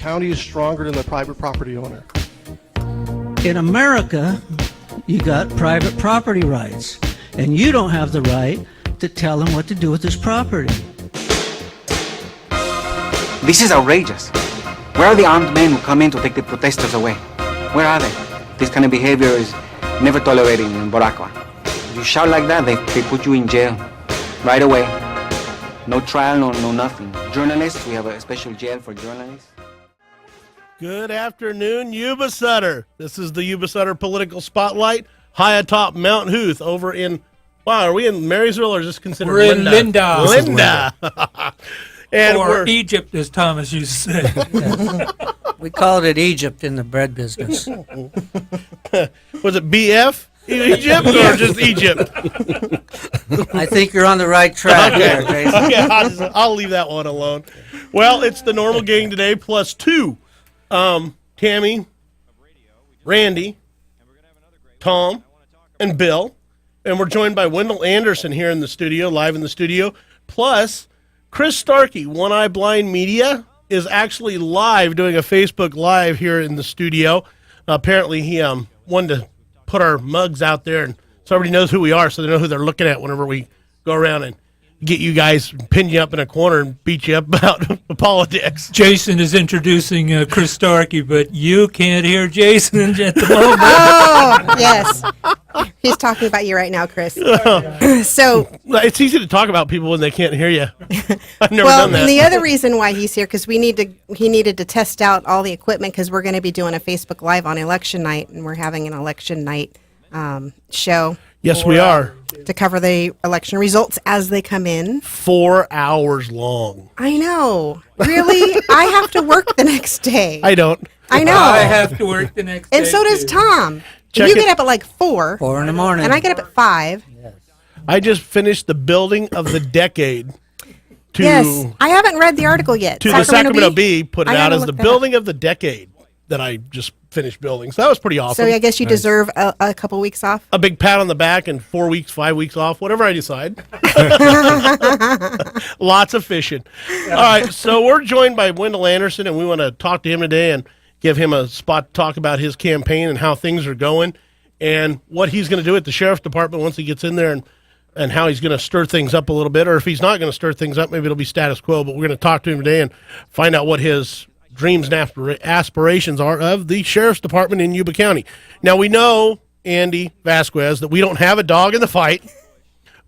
county is stronger than the private property owner. In America, you got private property rights, and you don't have the right to tell him what to do with his property. This is outrageous. Where are the armed men who come in to take the protesters away? Where are they? This kind of behavior is never tolerated in Boracua. You shout like that, they put you in jail right away. No trial, no nothing. Journalists, we have a special jail for journalists. Good afternoon, Yuba Sutter. This is the Yuba Sutter Political Spotlight, high atop Mount Huth over in, wow, are we in Marysville or is this considered We're in Linda. Linda. And or Egypt, as Thomas used to say. Yes. We called it Egypt in the bread business. Was it BF? Egypt or just Egypt? I think you're on the right track there, Jason. Okay, I'll leave that one alone. Well, it's the normal gang today plus two. Tammy, Randy, Tom, and Bill. And we're joined by Wendell Anderson here in the studio, live in the studio. Plus, Chris Starkey, One Eye Blind Media, is actually live doing a Facebook Live here in the studio. Apparently, he wanted to put our mugs out there and so everybody knows who we are, so they know who they're looking at whenever we go around and get you guys, pin you up in a corner and beat you up about politics. Jason is introducing Chris Starkey, but you can't hear Jason at the moment. Oh, yes. He's talking about you right now, Chris. So it's easy to talk about people when they can't hear you. I've never well, done that. And the other reason why he's here, because he needed to test out all the equipment, because we're going to be doing a Facebook Live on election night, and we're having an election night show. Yes, we are. To cover the election results as they come in. 4 hours long. I know. Really? I have to work the next day. I don't. I know. I have to work the next day. And so does too. Tom. Check You it. get up at like 4. 4 in the morning. And I get up at 5. I just finished the building of the decade to, Yes. I haven't read the article yet. to the Sacramento Bee put it I out gotta as the look that building of the decade that I just finished building. So that was pretty awesome. So I guess you deserve a couple weeks off. A big pat on the back and 4 weeks, 5 weeks off, whatever I decide. Lots of fishing. All right, so we're joined by Wendell Anderson, and we want to talk to him today and give him a spot to talk about his campaign and how things are going and what he's going to do at the sheriff's department once he gets in there and how he's going to stir things up a little bit. Or if he's not going to stir things up, maybe it'll be status quo. But we're going to talk to him today and find out what his dreams and aspirations are of the sheriff's department in Yuba County. Now, we know, Andy Vasquez, that we don't have a dog in the fight,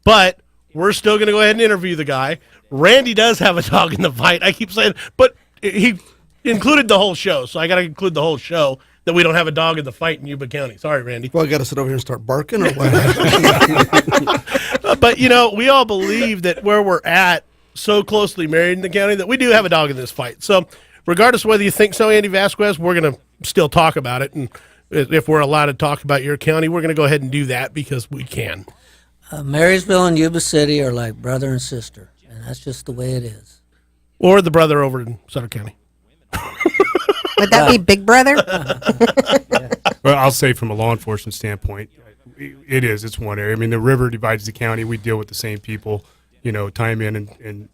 but we're still going to go ahead and interview the guy. Randy does have a dog in the fight. I keep saying, but he included the whole show, so I got to include the whole show that we don't have a dog in the fight in Yuba County. Sorry, Randy. Well, I got to sit over here and start barking or what? But, you know, we all believe that where we're at, so closely married in the county, that we do have a dog in this fight. So regardless of whether you think so, Andy Vasquez, we're going to still talk about it. And if we're allowed to talk about your county, we're going to go ahead and do that because we can. Marysville and Yuba City are like brother and sister, and that's just the way it is. Or the brother over in Sutter County. Would that be Big Brother? Well, I'll say from a law enforcement standpoint, it's one area. I mean, the river divides the county. We deal with the same people, time in and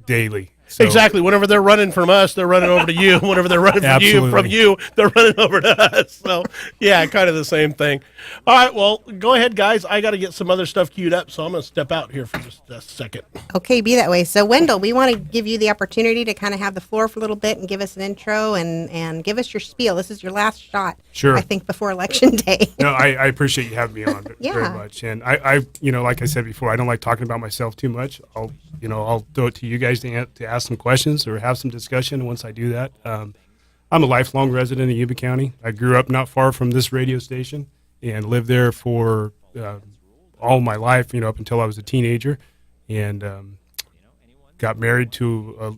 daily. So, exactly. Whenever they're running from us, they're running over to you. Whenever they're running from you, they're running over to us. So, yeah, kind of the same thing. All right, well, go ahead, guys. I got to get some other stuff queued up, so I'm going to step out here for just a second. Okay, be that way. So, Wendell, we want to give you the opportunity to kind of have the floor for a little bit and give us an intro and give us your spiel. This is your last shot, Sure. I think, before Election Day. No, I appreciate you having me on Yeah. very much. And I like I said before, I don't like talking about myself too much. I'll throw it to you guys to ask some questions or have some discussion once I do that. I'm a lifelong resident of Yuba County. I grew up not far from this radio station and lived there for all my life, up until I was a teenager, and got married to a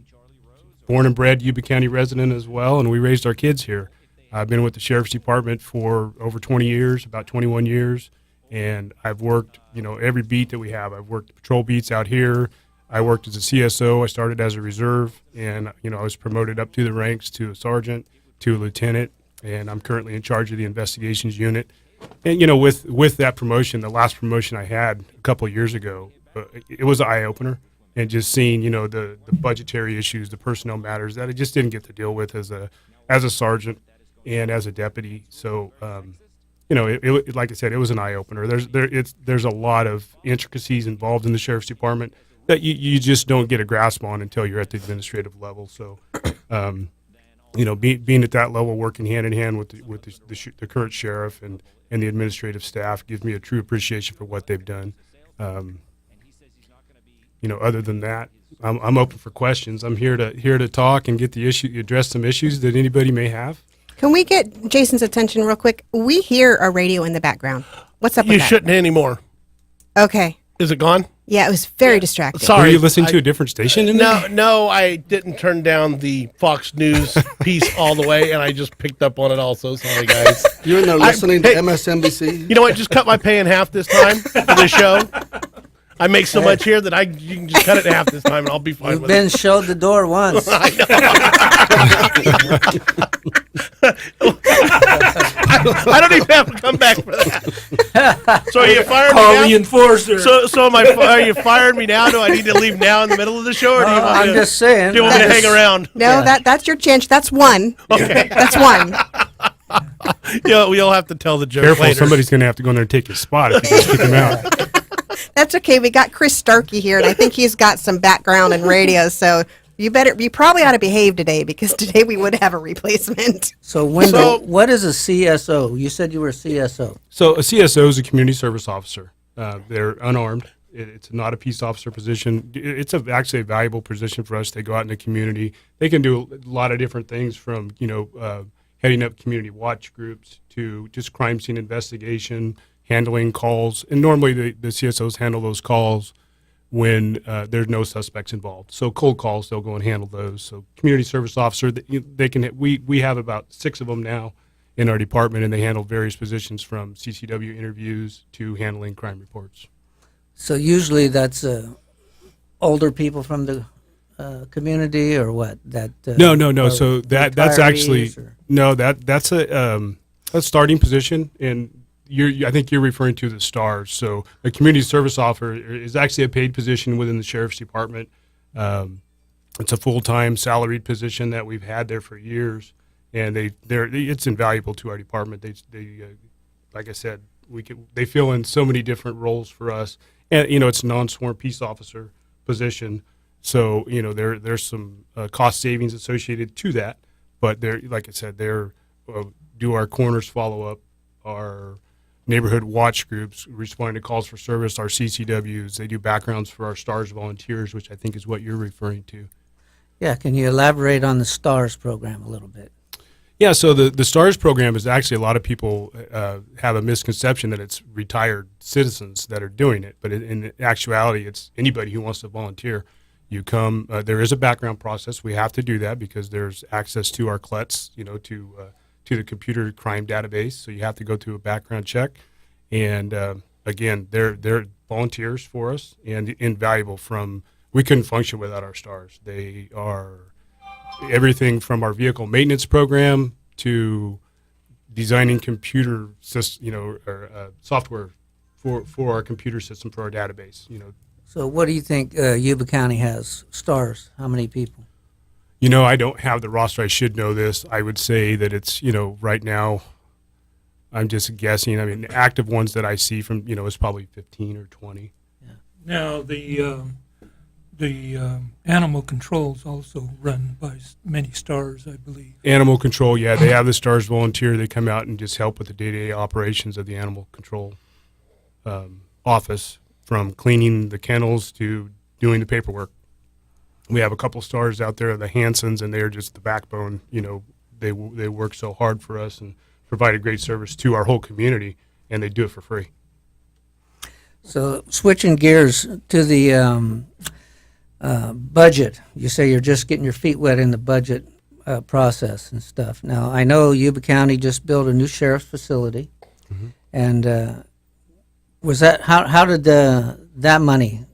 born and bred Yuba County resident as well, and we raised our kids here. I've been with the Sheriff's Department for over 20 years, about 21 years, and I've worked, every beat that we have. I've worked patrol beats out here. I worked as a CSO. I started as a reserve, and I was promoted up through the ranks to a sergeant, to a lieutenant, and I'm currently in charge of the investigations unit. And with that promotion, the last promotion I had a couple of years ago, it was an eye opener. and just seeing, the budgetary issues, the personnel matters that I just didn't get to deal with as a sergeant and as a deputy. So, it, like I said, it was an eye opener. There's a lot of intricacies involved in the sheriff's department that you just don't get a grasp on until you're at the administrative level. So, being at that level, working hand in hand with the current sheriff and the administrative staff gives me a true appreciation for what they've done. Other than that, I'm open for questions. I'm here to talk and address some issues that anybody may have. Can we get Jason's attention real quick? We hear a radio in the background. What's up with You that? shouldn't anymore. Okay. Is it gone? Yeah, it was very distracting. Sorry. Were you listening to a different station in there? No, I didn't turn down the Fox News piece all the way, and I just picked up on it also. Sorry, guys. You're in there listening hey, to MSNBC. You know what? Just cut my pay in half this time for the show. I make so much here that you can just cut it in half this time, and I'll be fine You've with been it. showed the door once. I don't even have to come back for that. So are you firing Call me the now? enforcer. So are you firing me now? Do I need to leave now in the middle of the show, or do you want I'm me just saying. do you want me to hang around? No, that's your chance. That's one. Okay. That's one. You'll have to tell the joke Careful, later. somebody's going to have to go in there and take his spot if you just kick him out. That's okay. We got Chris Starkey here, and I think he's got some background in radio. So you probably ought to behave today, because today we would have a replacement. So, Wendell, So- what is a CSO? You said you were a CSO. So a CSO is a community service officer. They're unarmed. It's not a peace officer position. It's actually a valuable position for us. They go out in the community. They can do a lot of different things, from heading up community watch groups to just crime scene investigation, handling calls. And normally the CSOs handle those calls when there's no suspects involved. So cold calls, they'll go and handle those. So community service officer, they can. We have about 6 of them now in our department, and they handle various positions from CCW interviews to handling crime reports. So usually that's older people from the community, or what? No. So that's actually retirees, or- no. That's a starting position, and I think you're referring to the stars. So a community service officer is actually a paid position within the sheriff's department. It's a full-time salaried position that we've had there for years, and it's invaluable to our department. They like I said, they fill in so many different roles for us, and it's a non-sworn peace officer position. So there's some cost savings associated to that, but like I said, do our coroners follow up, our neighborhood watch groups, responding to calls for service, our CCWs. They do backgrounds for our STARS volunteers, which I think is what you're referring to. Yeah, can you elaborate on the STARS program a little bit? Yeah, so the STARS program is actually, a lot of people have a misconception that it's retired citizens that are doing it, but in actuality, it's anybody who wants to volunteer. You come, there is a background process. We have to do that because there's access to our CLETs, to the computer crime database. So you have to go through a background check. And again, they're volunteers for us and invaluable. We couldn't function without our STARS. They are everything from our vehicle maintenance program to designing computer software for our computer system, for our database. So what do you think Yuba County has? STARS, how many people? I don't have the roster. I should know this. I would say that it's, right now, I'm just guessing. I mean, active ones that I see from, is probably 15 or 20. Now, the animal control's also run by many STARS, I believe. Animal control, yeah. They have the STARS volunteer. They come out and just help with the day-to-day operations of the animal control office, from cleaning the kennels to doing the paperwork. We have a couple STARS out there, the Hansons, and they're just the backbone. They work so hard for us and provide a great service to our whole community, and they do it for free. So switching gears to the budget, you say you're just getting your feet wet in the budget process and stuff. Now, I know Yuba County just built a new sheriff's facility, and was that how did that money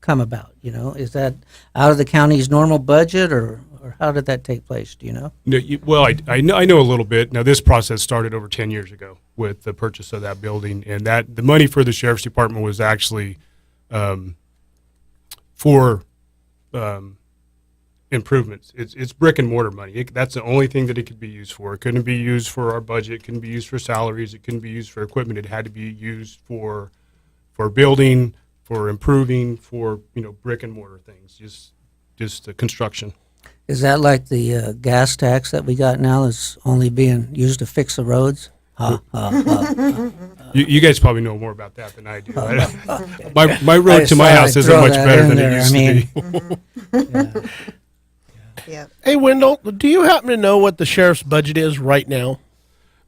come about? Is that out of the county's normal budget, or how did that take place? Do you know? No, well, I know a little bit. Now, this process started over 10 years ago with the purchase of that building, and that the money for the sheriff's department was actually for improvements. It's brick and mortar money. That's the only thing that it could be used for. It couldn't be used for our budget. It couldn't be used for salaries. It couldn't be used for equipment. It had to be used for building, for improving, for brick and mortar things. Just the construction. Is that like the gas tax that we got now is only being used to fix the roads? You guys probably know more about that than I do. My road to my house isn't much better than it used to be. Yep. Hey, Wendell, do you happen to know what the sheriff's budget is right now?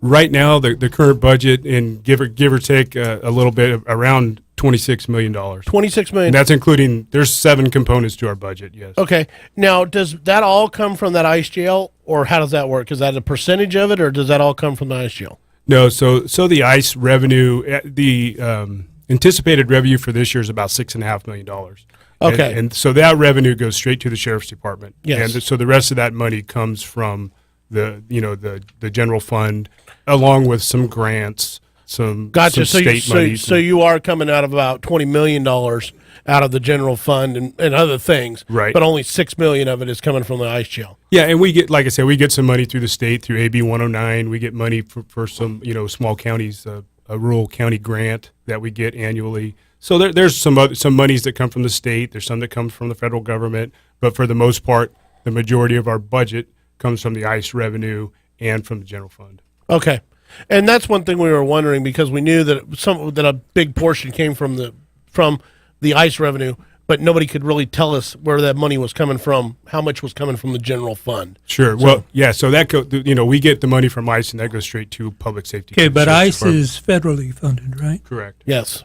Right now, the current budget, and give or take a little bit, around $26 million. $26 million. And that's including, there's 7 components to our budget, yes. Okay. Now, does that all come from that ICE jail, or how does that work? Is that a percentage of it, or does that all come from the ICE jail? No, so the ICE revenue, the anticipated revenue for this year is about $6.5 million. Okay. And so that revenue goes straight to the sheriff's department. Yes. And so the rest of that money comes from the general fund, along with some grants, some state money. So you are coming out of about $20 million out of the general fund and other things. Right. But only $6 million of it is coming from the ICE jail. Yeah, and we get, like I said, we get some money through the state, through AB 109. We get money for some, small counties, a rural county grant that we get annually. So there's some monies that come from the state. There's some that come from the federal government. But for the most part, the majority of our budget comes from the ICE revenue and from the general fund. Okay. And that's one thing we were wondering, because we knew that a big portion came from the ICE revenue, but nobody could really tell us where that money was coming from, how much was coming from the general fund. Sure. Well, yeah. So that we get the money from ICE, and that goes straight to public safety. Okay, but Sheriff's ICE Department. is federally funded, right? Correct. Yes.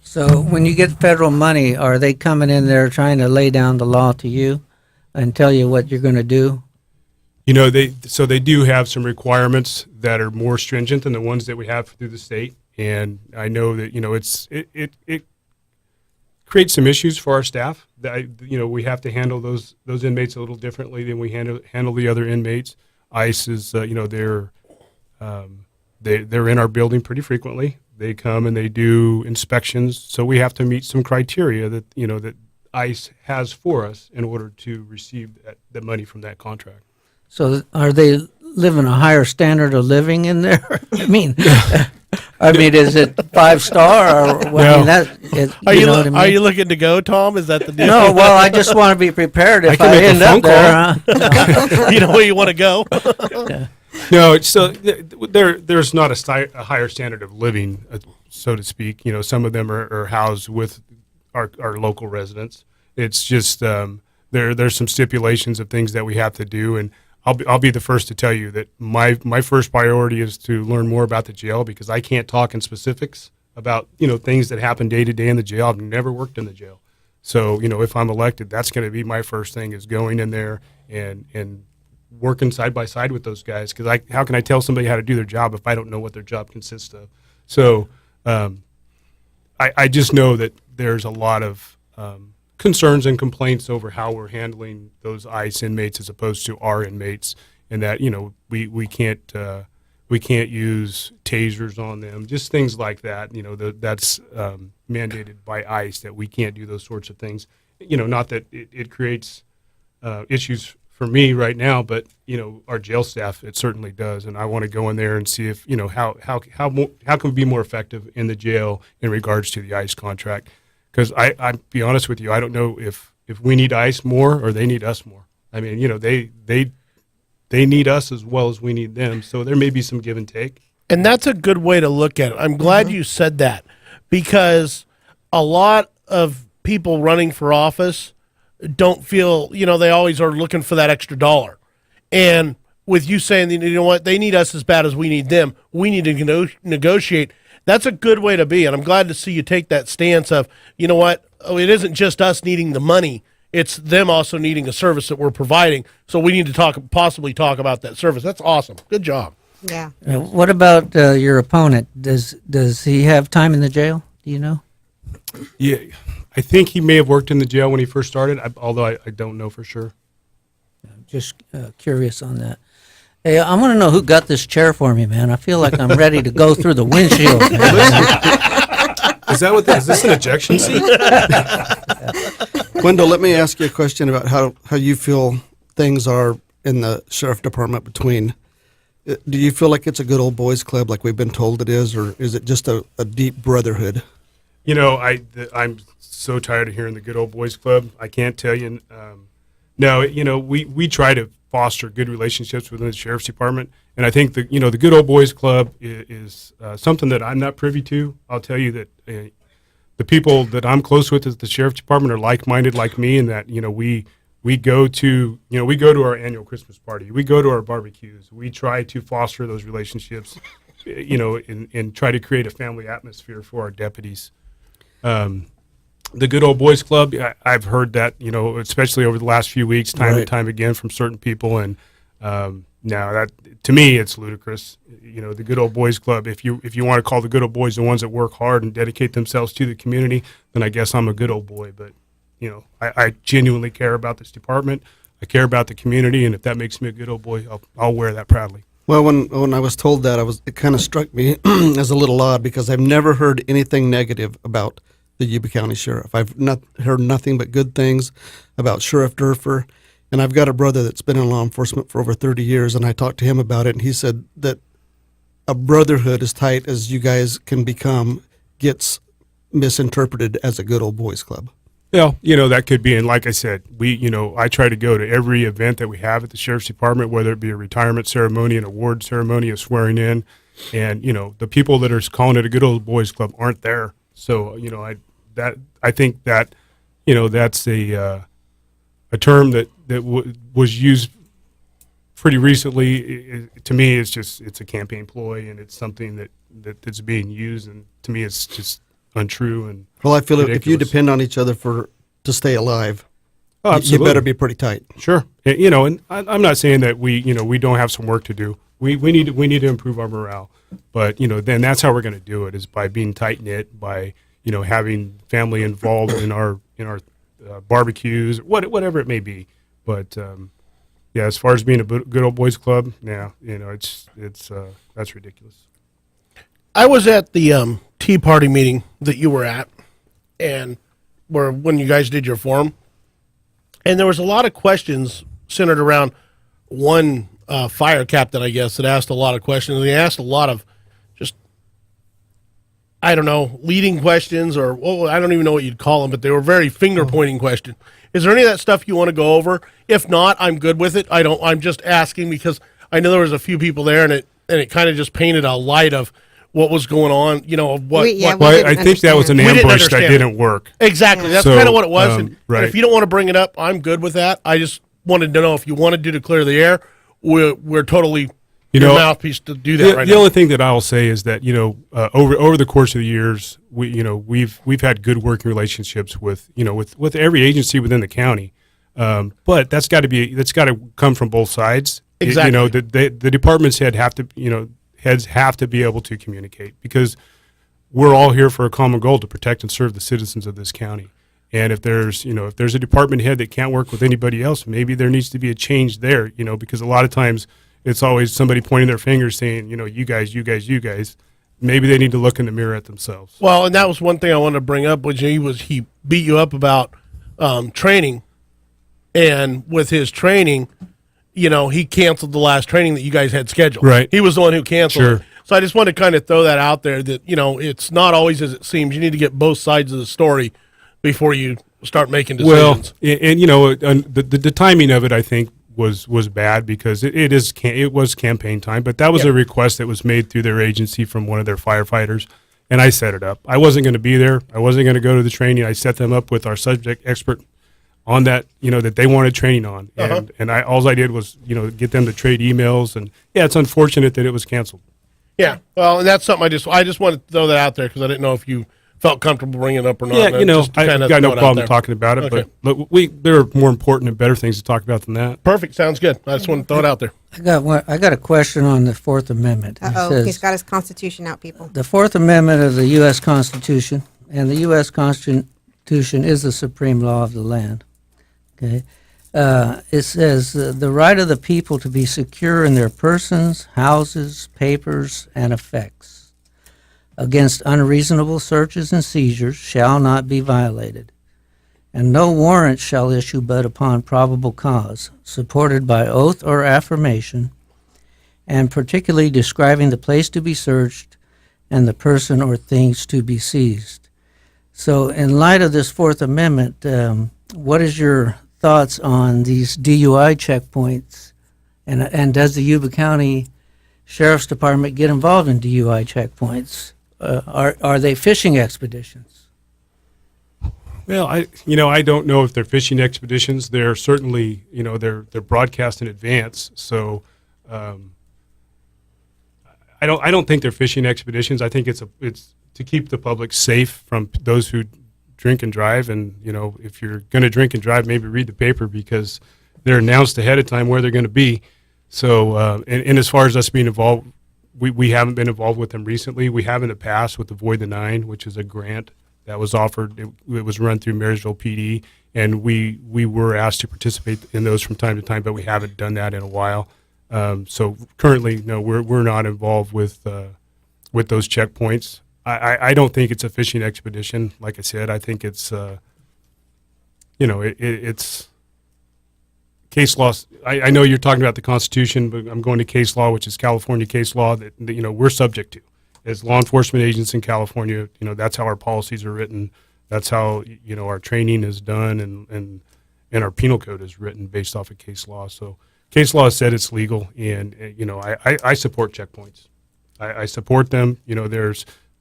So when you get federal money, are they coming in there trying to lay down the law to you and tell you what you're going to do? They do have some requirements that are more stringent than the ones that we have through the state, and I know that it creates some issues for our staff. That we have to handle those inmates a little differently than we handle the other inmates. ICE is they're in our building pretty frequently. They come and they do inspections, so we have to meet some criteria that that ICE has for us in order to receive the money from that contract. So are they living a higher standard of living in there? I mean, is it 5-star or well, No. Are you, what I mean? are you looking to go, Tom? Is that the deal? No, well, I just want to be prepared if can I make a end up phone there. Huh? You know where you want to go? No, so there's not a higher standard of living, so to speak. Some of them are housed with our local residents. It's just there's some stipulations of things that we have to do, and I'll be the first to tell you that my first priority is to learn more about the jail, because I can't talk in specifics about things that happen day to day in the jail. I've never worked in the jail, so if I'm elected, that's going to be my first thing, is going in there and working side by side with those guys, because how can I tell somebody how to do their job if I don't know what their job consists of? So I just know that there's a lot of concerns and complaints over how we're handling those ICE inmates as opposed to our inmates, and that we can't use tasers on them, just things like that. That's mandated by ICE, that we can't do those sorts of things. Not that it creates issues for me right now, but our jail staff, it certainly does, and I want to go in there and see if how can we be more effective in the jail in regards to the ICE contract. Because I'll be honest with you, I don't know if we need ICE more or they need us more. I mean, they need us as well as we need them, so there may be some give and take. And that's a good way to look at it. I'm glad you said that, because a lot of people running for office don't feel, they always are looking for that extra dollar. And with you saying, what, they need us as bad as we need them, we need to negotiate. That's a good way to be. And I'm glad to see you take that stance of, it isn't just us needing the money. It's them also needing a service that we're providing. So we need to possibly talk about that service. That's awesome. Good job. Yeah. What about your opponent? Does he have time in the jail? Do you know? Yeah, I think he may have worked in the jail when he first started, although I don't know for sure. Just curious on that. Hey, I want to know who got this chair for me, man. I feel like I'm ready to go through the windshield. Is this an ejection seat? Wendell, let me ask you a question about how you feel things are in the sheriff department between. Do you feel like it's a good old boys club like we've been told it is, or is it just a deep brotherhood? You know, I'm so tired of hearing the good old boys club. I can't tell you. No, you know, we try to foster good relationships within the sheriff's department, and I think the good old boys club is something that I'm not privy to. I'll tell you that the people that I'm close with at the sheriff's department are like-minded like me, and that we go to our annual Christmas party, we go to our barbecues, we try to foster those relationships, and try to create a family atmosphere for our deputies. The good old boys club, I've heard that, especially over the last few weeks, time and time again from certain people. And now that, to me, it's ludicrous. The good old boys club, if you want to call the good old boys the ones that work hard and dedicate themselves to the community, then I guess I'm a good old boy. But, I genuinely care about this department. I care about the community. And if that makes me a good old boy, I'll wear that proudly. Well, when I was told that, it kind of struck me as a little odd because I've never heard anything negative about the Yuba County Sheriff. I've not heard nothing but good things about Sheriff Durfer, and I've got a brother that's been in law enforcement for over 30 years, and I talked to him about it, and he said that a brotherhood as tight as you guys can become gets misinterpreted as a good old boys club. Well, that could be, and like I said, I try to go to every event that we have at the Sheriff's Department, whether it be a retirement ceremony, an award ceremony, a swearing in, and, the people that are calling it a good old boys club aren't there. So, I think that, that's a term that was used pretty recently. To me, it's a campaign ploy, and it's something that's being used, and to me, it's just untrue and well, I feel ridiculous. If you depend on each other to stay alive, absolutely. You better be pretty tight. Sure, and I'm not saying that we don't have some work to do. We need to improve our morale, but then that's how we're going to do it is by being tight knit, by having family involved in our barbecues, whatever it may be. But as far as being a good old boys club, it's that's ridiculous. I was at the Tea Party meeting that you were at, and when you guys did your forum, and there was a lot of questions centered around one fire captain, I guess, that asked a lot of questions. They asked a lot of just, I don't know, leading questions, or I don't even know what you'd call them, but they were very finger-pointing questions. Is there any of that stuff you want to go over? If not, I'm good with it. I'm just asking because I know there was a few people there, and it kind of just painted a light of what was going on, I think that was an ambush that didn't work. Exactly. That's kind of what it was. And right. if you don't want to bring it up, I'm good with that. I just wanted to know if you wanted to clear the air, we're totally your mouthpiece to do that right now. The only thing that I'll say is that, over the course of the years, we've had good working relationships with every agency within the county. But that's got to come from both sides. Exactly. The department's heads have to be able to communicate because we're all here for a common goal to protect and serve the citizens of this county. And if there's a department head that can't work with anybody else, maybe there needs to be a change there, because a lot of times it's always somebody pointing their finger saying, you guys. Maybe they need to look in the mirror at themselves. Well, and that was one thing I wanted to bring up, which he beat you up about training. And with his training, he canceled the last training that you guys had scheduled. Right. He was the one who canceled Sure. it. So I just want to kind of throw that out there that, it's not always as it seems. You need to get both sides of the story before you start making decisions. Well, and the timing of it, I think, was bad because it was campaign time, but that was a request that was made through their agency from one of their firefighters, and I set it up. I wasn't going to be there. I wasn't going to go to the training. I set them up with our subject expert on that, that they wanted training on. And all I did was, get them to trade emails. And it's unfortunate that it was canceled. Yeah. Well, and that's something I just wanted to throw that out there because I didn't know if you felt comfortable bringing it up or not. Yeah, I've got no problem talking about it, okay. but there are more important and better things to talk about than that. Perfect. Sounds good. I just want to throw it out there. I got a question on the Fourth Amendment. He's got his Constitution out, people. The Fourth Amendment of the U.S. Constitution, and the U.S. Constitution is the supreme law of the land. Okay, it says the right of the people to be secure in their persons, houses, papers, and effects against unreasonable searches and seizures shall not be violated. and no warrant shall issue but upon probable cause, supported by oath or affirmation, and particularly describing the place to be searched and the person or things to be seized. So in light of this Fourth Amendment, what is your thoughts on these DUI checkpoints? And does the Yuba County Sheriff's Department get involved in DUI checkpoints? Are they fishing expeditions? Well, I don't know if they're fishing expeditions. They're certainly, they're broadcast in advance. So, I don't think they're fishing expeditions. I think it's to keep the public safe from those who drink and drive. And if you're going to drink and drive, maybe read the paper, because they're announced ahead of time where they're going to be. So, and as far as us being involved, we haven't been involved with them recently. We have in the past with Avoid the Nine, which is a grant that was offered. It was run through Marysville PD, and we were asked to participate in those from time to time, but we haven't done that in a while. So currently, no, we're not involved with those checkpoints. I don't think it's a fishing expedition. Like I said, I think it's it's case law. I know you're talking about the Constitution, but I'm going to case law, which is California case law that we're subject to as law enforcement agents in California. That's how our policies are written. That's how our training is done, and our penal code is written based off of case law. So case law has said it's legal, and I support checkpoints. I support them.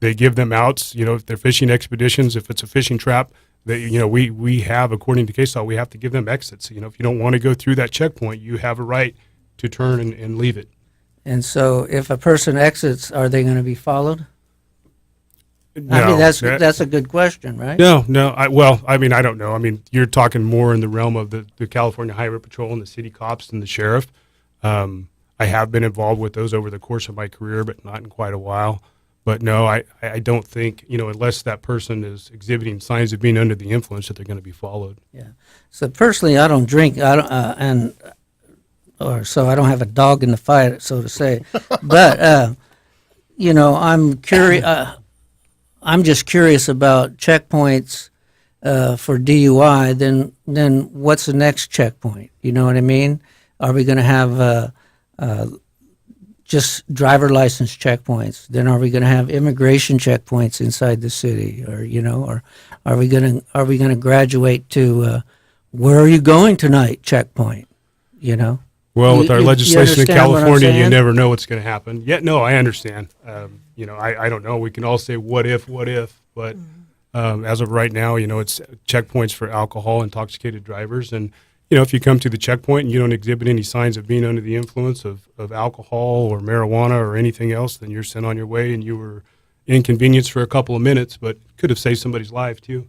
They give them outs. If they're fishing expeditions, if it's a fishing trap, we have, according to case law, we have to give them exits. If you don't want to go through that checkpoint, you have a right to turn and leave it. And so if a person exits, are they going to be followed? No, I mean, that's a good question, right? No. I don't know. I mean, you're talking more in the realm of the California Highway Patrol and the city cops and the sheriff. I have been involved with those over the course of my career, but not in quite a while. But no, I don't think, unless that person is exhibiting signs of being under the influence, that they're going to be followed. Yeah. So personally, I don't drink. I don't, so I don't have a dog in the fight, so to say. But I'm curious. I'm just curious about checkpoints for DUI. Then what's the next checkpoint? You know what I mean? Are we going to have just driver license checkpoints? Then are we going to have immigration checkpoints inside the city, or are we going to graduate to where are you going tonight checkpoint? Well, with our legislation in California, you saying? never know what's going to happen. No, I understand. I don't know. We can all say what if, but as of right now, it's checkpoints for alcohol, intoxicated drivers, and if you come to the checkpoint and you don't exhibit any signs of being under the influence of alcohol or marijuana or anything else, then you're sent on your way, and you were inconvenienced for a couple of minutes, but could have saved somebody's life too.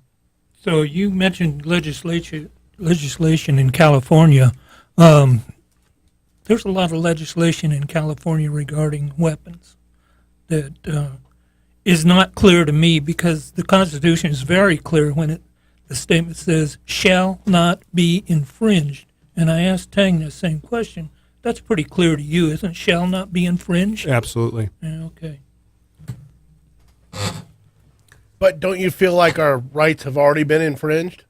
So you mentioned legislation in California. There's a lot of legislation in California regarding weapons that is not clear to me, because the Constitution is very clear when the statement says, shall not be infringed. And I asked Tang the same question. That's pretty clear to you, isn't it? Shall not be infringed? Absolutely. Yeah, okay. But don't you feel like our rights have already been infringed?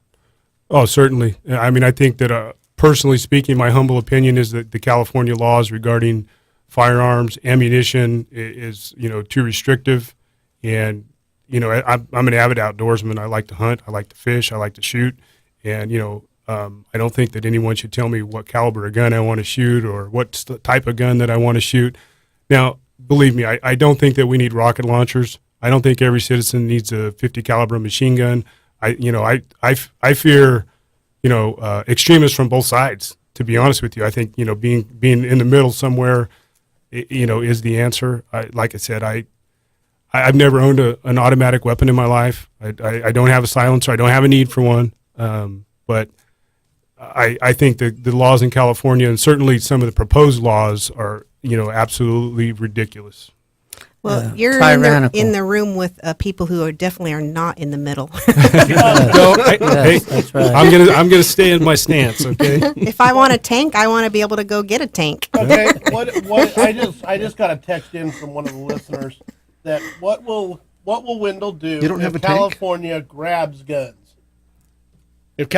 Oh, certainly. I mean, I think that personally speaking, my humble opinion is that the California laws regarding firearms, ammunition is too restrictive. And, I'm an avid outdoorsman. I like to hunt. I like to fish. I like to shoot. And, I don't think that anyone should tell me what caliber of gun I want to shoot or what type of gun that I want to shoot. Now, believe me, I don't think that we need rocket launchers. I don't think every citizen needs a 50 caliber machine gun. I fear, extremists from both sides, to be honest with you. I think, being in the middle somewhere, is the answer. Like I said, I've never owned an automatic weapon in my life. I don't have a silencer. I don't have a need for one. But I think the laws in California, and certainly some of the proposed laws, are absolutely ridiculous. Well, you're tyrannical. in the room with people who definitely are not in the middle. That's right. I'm gonna stay in my stance. Okay. If I want a tank, I want to be able to go get a tank. Okay. What I just got a text in from one of the listeners that what will Wendell do You don't have if a tank? California grabs guns? If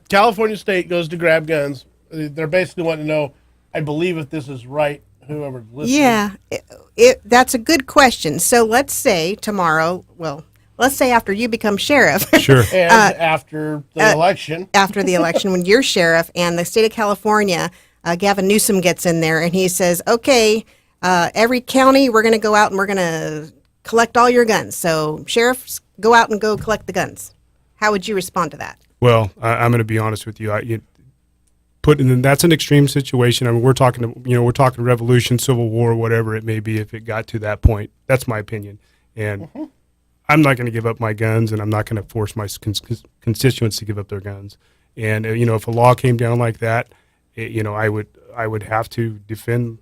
California State goes to grab guns, they're basically wanting to know, I believe if this is right, whoever's listening. Yeah, that's a good question. So let's say tomorrow, well, let's say after you become sheriff. Sure. And after the election. After the election, when you're sheriff and the state of California, Gavin Newsom gets in there and he says, okay, every county, we're going to go out and we're going to collect all your guns. So sheriffs, go out and go collect the guns. How would you respond to that? Well, I'm going to be honest with you. That's an extreme situation. I mean, we're talking revolution, civil war, whatever it may be. If it got to that point, that's my opinion. And I'm not going to give up my guns, and I'm not going to force my constituents to give up their guns. And if a law came down like that, I would have to defend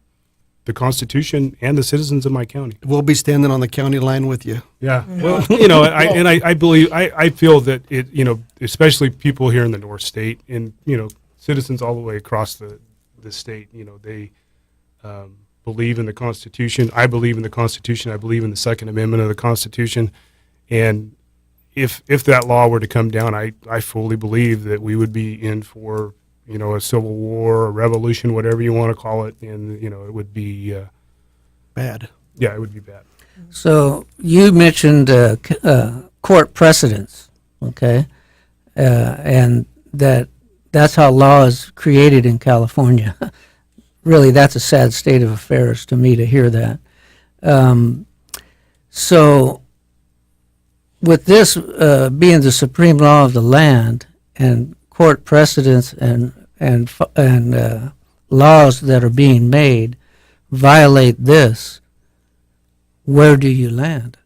the Constitution and the citizens of my county. We'll be standing on the county line with you. Yeah. Well, I feel that especially people here in the North State and, citizens all the way across the state, they believe in the Constitution. I believe in the Constitution. I believe in the Second Amendment of the Constitution. And if that law were to come down, I fully believe that we would be in for, a civil war, a revolution, whatever you want to call it. And, it would be Bad. Yeah, it would be bad. So you mentioned court precedents, okay, and that's how law is created in California. Really, that's a sad state of affairs to me to hear that. So with this being the supreme law of the land and court precedents and laws that are being made violate this, where do you land?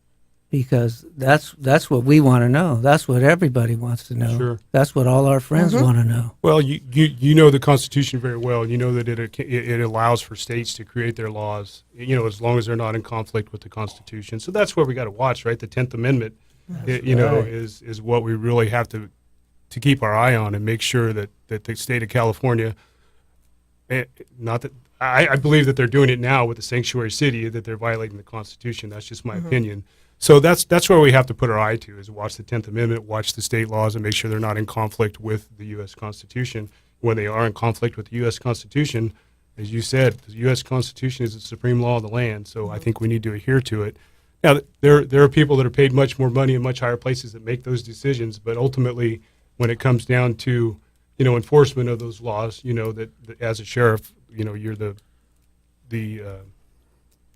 Because that's what we want to know. That's what everybody wants to know. Sure. That's what all our friends want to know. Well, you know the Constitution very well. You know that it allows for states to create their laws, as long as they're not in conflict with the Constitution. So that's where we got to watch, right? The 10th Amendment, is what we really have to keep our eye on and make sure that the state of California, not that I believe that they're doing it now with the sanctuary city, that they're violating the Constitution. That's just my opinion. So that's where we have to put our eye to, is watch the 10th Amendment, watch the state laws, and make sure they're not in conflict with the U.S. Constitution. When they are in conflict with the U.S. Constitution, as you said, the U.S. Constitution is the supreme law of the land, so I think we need to adhere to it. Now, there are people that are paid much more money in much higher places that make those decisions, but ultimately, when it comes down to enforcement of those laws, that as a sheriff, you're the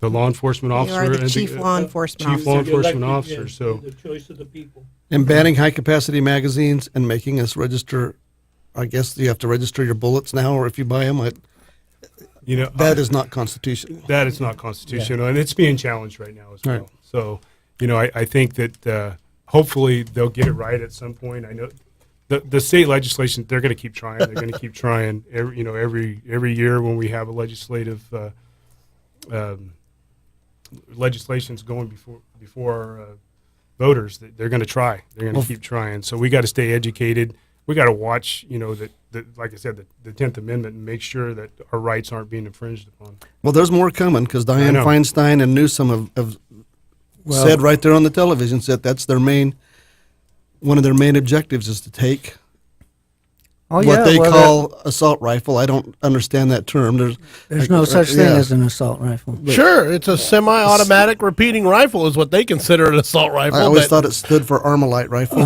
law enforcement officer. You are the and chief law enforcement chief law officer. enforcement officer. So the choice of the people. And banning high-capacity magazines and making us register, I guess you have to register your bullets now, or if you buy them, that is not constitutional. that is not constitutional, and it's being challenged right now as well. Right. So, I think that hopefully they'll get it right at some point. I know the state legislation, they're going to keep trying. They're going to keep trying every year when we have a legislative legislation's going before voters. They're going to try. They're going to keep trying. So we got to stay educated. We got to watch, like I said, the 10th Amendment, and make sure that our rights aren't being infringed upon. Well, there's more coming, because Dianne know. Feinstein and Newsom have said right there on the television set that's one of their main objectives is to take what they call assault rifle. I don't understand that term. There's no such thing as an assault rifle. Sure, it's a semi-automatic repeating rifle is what they consider an assault rifle. I always thought it stood for Armalite rifle.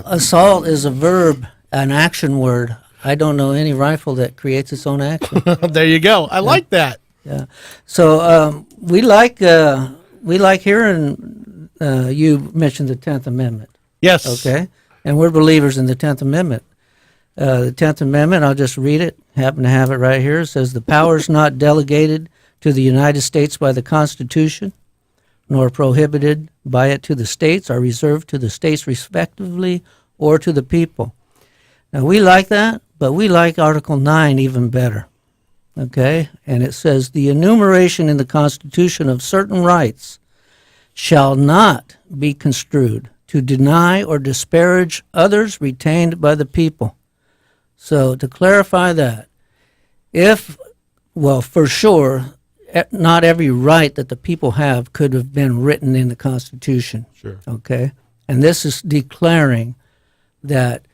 Assault is a verb, an action word. I don't know any rifle that creates its own action. There you go. I like that. Yeah. So we like hearing you mention the 10th Amendment. Yes. Okay. And we're believers in the 10th Amendment. The 10th Amendment, I'll just read it, happen to have it right here. It says, the powers not delegated to the United States by the Constitution, nor prohibited by it to the states, are reserved to the states respectively or to the people. Now, we like that, but we like Article 9 even better. Okay? And it says, the enumeration in the Constitution of certain rights shall not be construed to deny or disparage others retained by the people. So to clarify that, for sure, not every right that the people have could have been written in the Constitution. Sure. Okay? And this is declaring that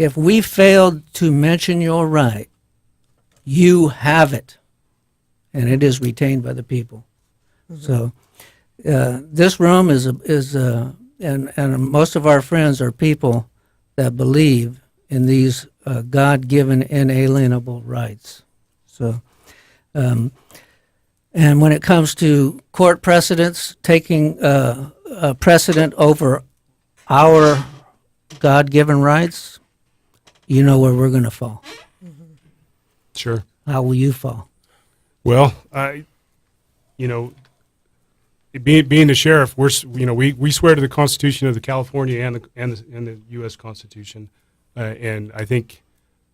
if we failed to mention your right, you have it, and it is retained by the people. So this room and most of our friends are people that believe in these God-given inalienable rights. So, and when it comes to court precedents taking a precedent over our God-given rights, you know where we're going to fall. Sure. How will you fall? Well, being the sheriff, we swear to the Constitution of the California and the U.S. Constitution, and I think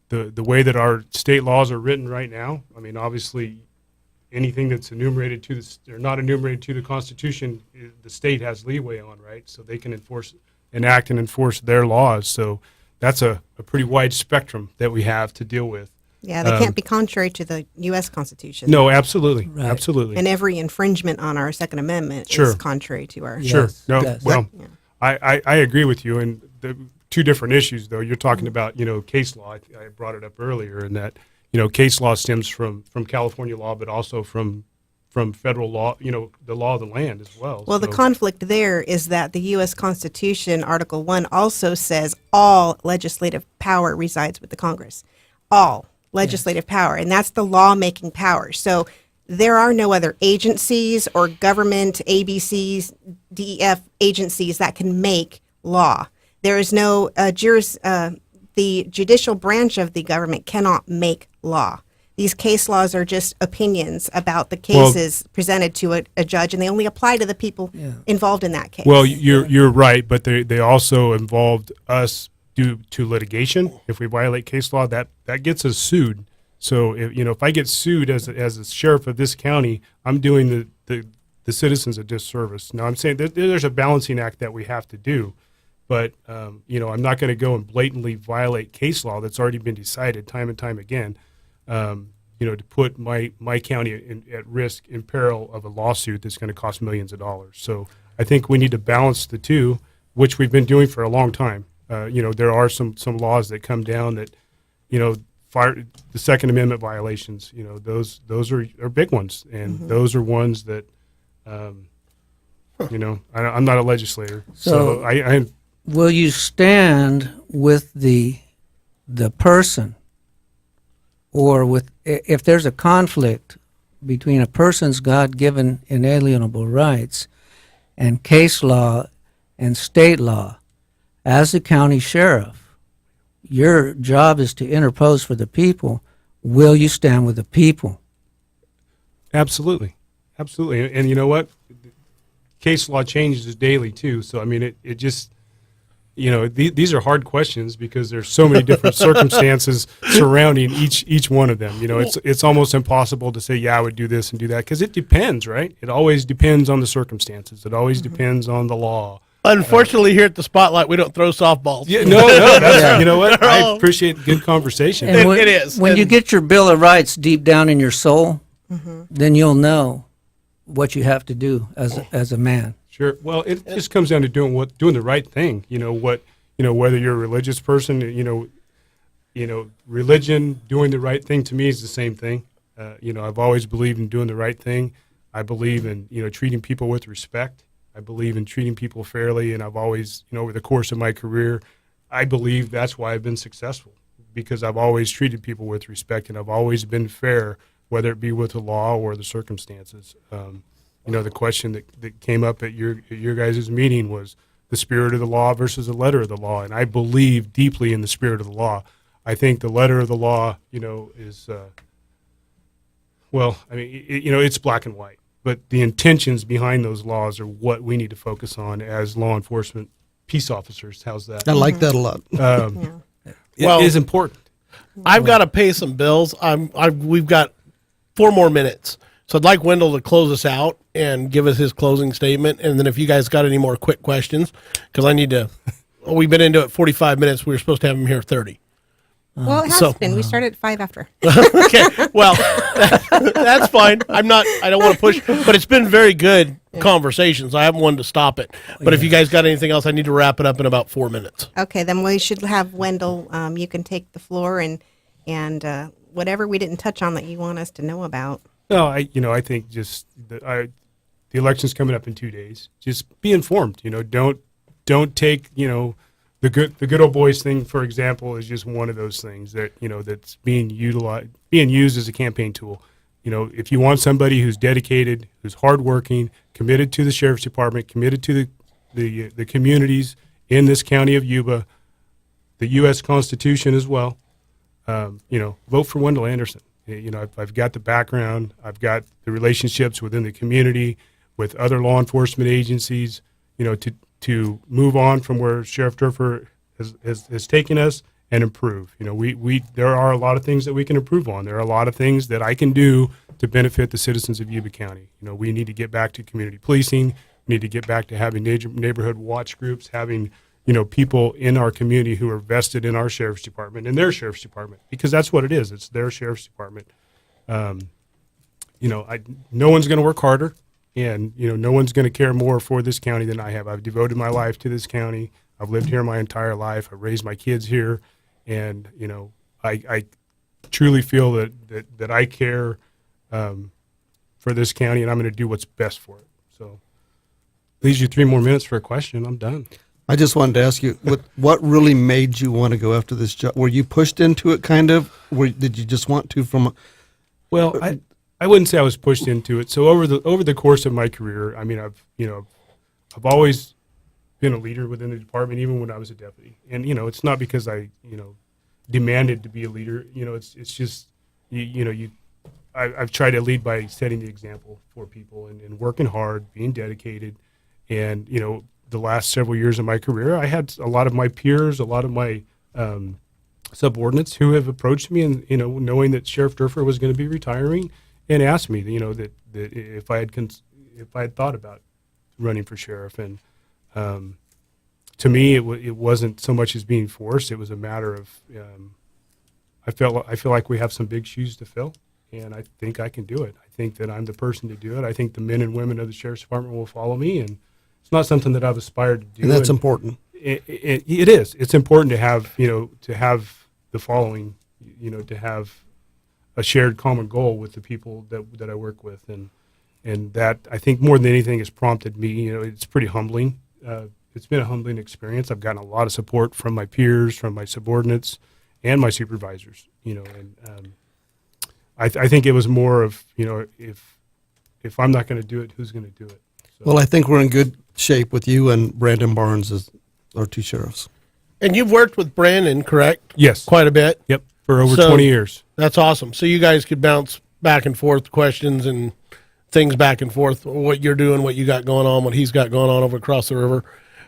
the way that our state laws are written right now, I mean, obviously, anything that's enumerated or not enumerated to the Constitution, the state has leeway on, right? So they can enact and enforce their laws. So that's a pretty wide spectrum that we have to deal with. Yeah, they can't be contrary to the U.S. Constitution. No, absolutely, Right. absolutely. And every infringement on our Second Amendment Sure. is contrary to our. Yeah. Sure. Yes, No. yes. Well, Yeah. I agree with you. And the two different issues, though. You're talking about case law. I brought it up earlier, and that case law stems from California law, but also from federal law. The law of the land as well. Well, the So- conflict there is that the U.S. Constitution, Article 1, also says all legislative power resides with the Congress. All legislative power, and that's the lawmaking power. So there are no other agencies or government ABCs, DEF agencies that can make law. There is no the judicial branch of the government cannot make law. These case laws are just opinions about the cases presented to a judge, and they only apply to the people involved in that case. Well, you're right, but they also involved us due to litigation. If we violate case law, that gets us sued. So if I get sued as a sheriff of this county, I'm doing the citizens a disservice. Now I'm saying there's a balancing act that we have to do, but I'm not going to go and blatantly violate case law that's already been decided time and time again. To put my county at risk, in peril of a lawsuit that's going to cost millions of dollars. So I think we need to balance the two, which we've been doing for a long time. There are some laws that come down that, the Second Amendment violations. Those are big ones, and those are ones that, I'm not a legislator, so I Will you stand with the person, or with if there's a conflict between a person's God-given inalienable rights and case law and state law? As the county sheriff, your job is to interpose for the people. Will you stand with the people? Absolutely. And you know what? Case law changes daily too. So I mean, it just, these are hard questions because there's so many different circumstances surrounding each one of them. It's almost impossible to say, yeah, I would do this and do that, because it depends, right? It always depends on the circumstances. It always depends on the law. Unfortunately, here at the Spotlight, we don't throw softballs. Yeah, no, that's, you know what? I appreciate good conversation. And when, it is. When you And- get your Bill of Rights deep down in your soul, then you'll know what you have to do as a man. Sure. Well, it just comes down to doing the right thing. Whether you're a religious person, religion, doing the right thing to me is the same thing. I've always believed in doing the right thing. I believe in, treating people with respect. I believe in treating people fairly, and I've always, over the course of my career, I believe that's why I've been successful, because I've always treated people with respect, and I've always been fair, whether it be with the law or the circumstances. The question that came up at your guys' meeting was the spirit of the law versus the letter of the law, and I believe deeply in the spirit of the law. I think the letter of the law, is, it's black and white. But the intentions behind those laws are what we need to focus on as law enforcement peace officers. How's that? I like that a lot. Well, it is important. I've got to pay some bills. We've got 4 more minutes. So I'd like Wendell to close us out and give us his closing statement. And then if you guys got any more quick questions, because I need to, we've been into it 45 minutes. We were supposed to have him here 30. Well, it has been. We started at 5 after. Okay, well, that's fine. I don't want to push, but it's been very good conversations. I haven't wanted to stop it. But if you guys got anything else, I need to wrap it up in about 4 minutes. Okay, then we should have Wendell. You can take the floor and whatever we didn't touch on that you want us to know about. No, I think just the election's coming up in 2 days. Just be informed. Don't take the good old boys thing, for example, is just one of those things that that's being used as a campaign tool. If you want somebody who's dedicated, who's hardworking, committed to the sheriff's department, committed to the communities in this county of Yuba, the U.S. Constitution as well, vote for Wendell Anderson. I've got the background, I've got the relationships within the community, with other law enforcement agencies, to move on from where Sheriff Durfer has taken us and improve. There are a lot of things that we can improve on. There are a lot of things that I can do to benefit the citizens of Yuba County. We need to get back to community policing. We need to get back to having neighborhood watch groups, having people in our community who are vested in our sheriff's department and their sheriff's department, because that's what it is. It's their sheriff's department. No one's going to work harder, and no one's going to care more for this county than I have. I've devoted my life to this county. I've lived here my entire life. I raised my kids here, and I truly feel that I care for this county, and I'm going to do what's best for it. So, leaves you 3 more minutes for a question. I'm done. I just wanted to ask you, what really made you want to go after this job? Were you pushed into it, kind of? Did you just want to from? Well, I wouldn't say I was pushed into it. So over the course of my career, I mean, I've always been a leader within the department, even when I was a deputy. And it's not because I demanded to be a leader. It's just I've tried to lead by setting the example for people and working hard, being dedicated, and the last several years of my career, I had a lot of my peers, a lot of my subordinates who have approached me, and knowing that Sheriff Durfer was going to be retiring, and asked me, that if I had thought about running for sheriff. And to me, it wasn't so much as being forced; it was a matter of I feel like we have some big shoes to fill, and I think I can do it. I think that I'm the person to do it. I think the men and women of the sheriff's department will follow me, and it's not something that I've aspired to do. And that's important. It is. It's important to have, to have the following, to have a shared common goal with the people that I work with. And that, I think, more than anything, has prompted me. It's pretty humbling. It's been a humbling experience. I've gotten a lot of support from my peers, from my subordinates, and my supervisors, and I think it was more of, if I'm not going to do it, who's going to do it? So. Well, I think we're in good shape with you and Brandon Barnes as our two sheriffs. And you've worked with Brandon, correct? Yes. Quite a bit? Yep, for over 20 years. That's awesome. So you guys could bounce back and forth questions and things back and forth, what you're doing, what you got going on, what he's got going on over across the river.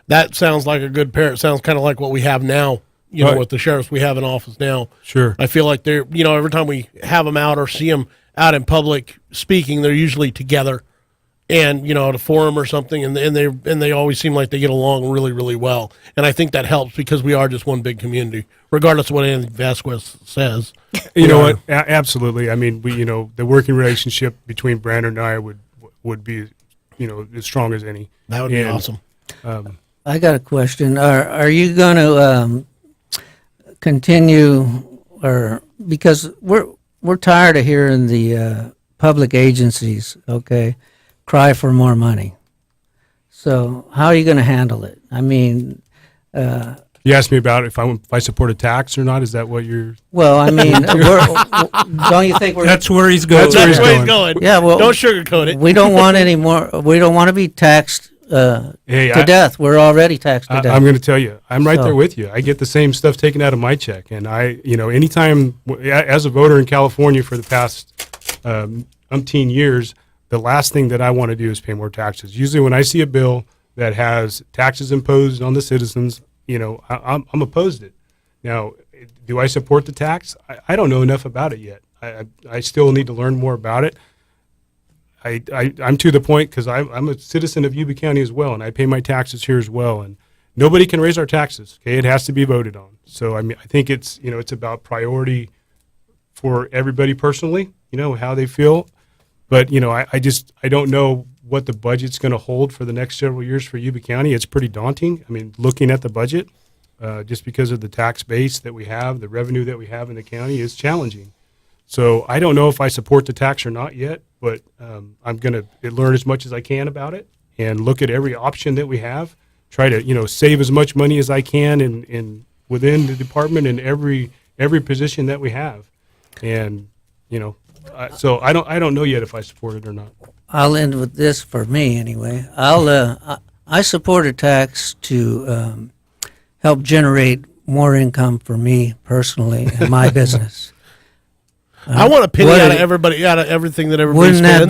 That sounds like a good pair. It sounds kind of like what we have now, Right. with the sheriffs we have in office now. Sure. I feel like they're, every time we have them out or see them out in public speaking, they're usually together. And at a forum or something, and they always seem like they get along really, really well. And I think that helps because we are just one big community, regardless of what Andy Vasquez says. You know what? Absolutely. I mean, we, the working relationship between Brandon and I would be, as strong as any. That would be awesome. I got a question. Are you going to continue, or because we're tired of hearing the public agencies, cry for more money. So how are you going to handle it? I mean, you asked me about if I support a tax or not. Is that what you're? Well, I mean, don't you think we're? That's where he's going. That's where he's going. Yeah, well, don't sugarcoat it. We don't want any more. We don't want to be taxed to death. We're already taxed to death. I'm going to tell you, I'm right So- there with you. I get the same stuff taken out of my check, and anytime as a voter in California for the past umpteen years, the last thing that I want to do is pay more taxes. Usually, when I see a bill that has taxes imposed on the citizens, I'm opposed to it. Now, do I support the tax? I don't know enough about it yet. I still need to learn more about it. I'm to the point because I'm a citizen of Yuba County as well, and I pay my taxes here as well. And nobody can raise our taxes. Okay, it has to be voted on. So I think it's it's about priority for everybody personally. How they feel. But, I don't know what the budget's going to hold for the next several years for Yuba County. It's pretty daunting. I mean, looking at the budget, just because of the tax base that we have, the revenue that we have in the county is challenging. So I don't know if I support the tax or not yet, but I'm going to learn as much as I can about it and look at every option that we have, try to, save as much money as I can in within the department and every position that we have. And, so I don't know yet if I support it or not. I'll end with this for me anyway. I support a tax to help generate more income for me personally and my business. I want a penny what out of it- everybody, out of everything that everybody Wouldn't spends. that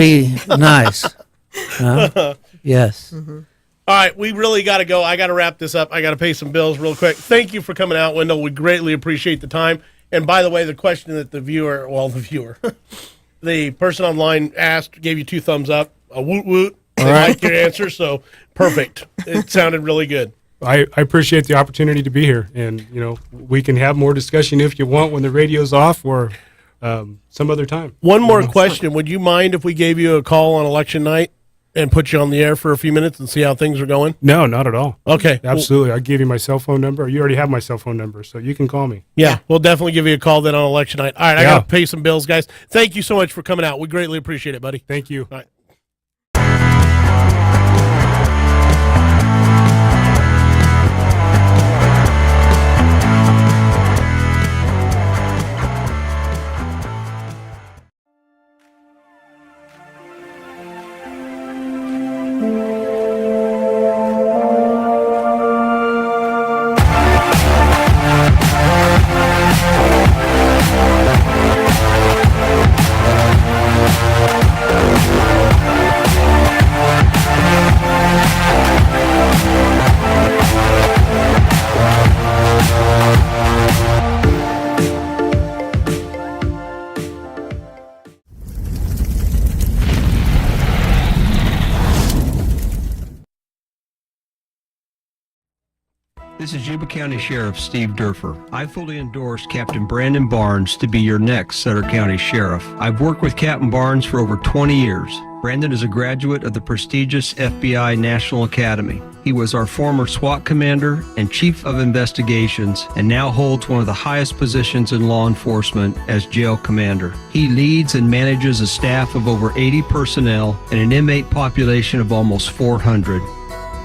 be nice? Huh? Yes. All right, we really got to go. I got to wrap this up. I got to pay some bills real quick. Thank you for coming out, Wendell. We greatly appreciate the time. And by the way, the question that the person online asked, gave you 2 thumbs up, a woot woot. They liked your answer, so perfect. It sounded really good. I appreciate the opportunity to be here, and we can have more discussion if you want when the radio's off or some other time. One more question. Would you mind if we gave you a call on election night and put you on the air for a few minutes and see how things are going? No, not at all. Okay. Absolutely. I'll give you my cell phone number. You already have my cell phone number, so you can call me. Yeah, we'll definitely give you a call then on election night. All right, I Yeah. got to pay some bills, guys. Thank you so much for coming out. We greatly appreciate it, buddy. Thank you. All right. This is Yuba County Sheriff Steve Durfer. I fully endorse Captain Brandon Barnes to be your next Sutter County Sheriff. I've worked with Captain Barnes for over 20 years. Brandon is a graduate of the prestigious FBI National Academy. He was our former SWAT commander and chief of investigations and now holds one of the highest positions in law enforcement as jail commander. He leads and manages a staff of over 80 personnel and an inmate population of almost 400.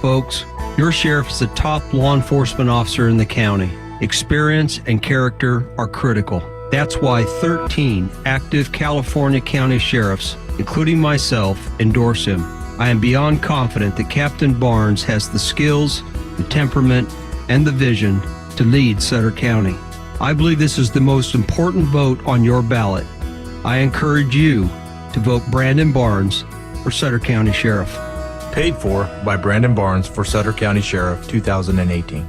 Folks, your sheriff is the top law enforcement officer in the county. Experience and character are critical. That's why 13 active California county sheriffs, including myself, endorse him. I am beyond confident that Captain Barnes has the skills, the temperament, and the vision to lead Sutter County. I believe this is the most important vote on your ballot. I encourage you to vote Brandon Barnes for Sutter County Sheriff. Paid for by Brandon Barnes for Sutter County Sheriff 2018.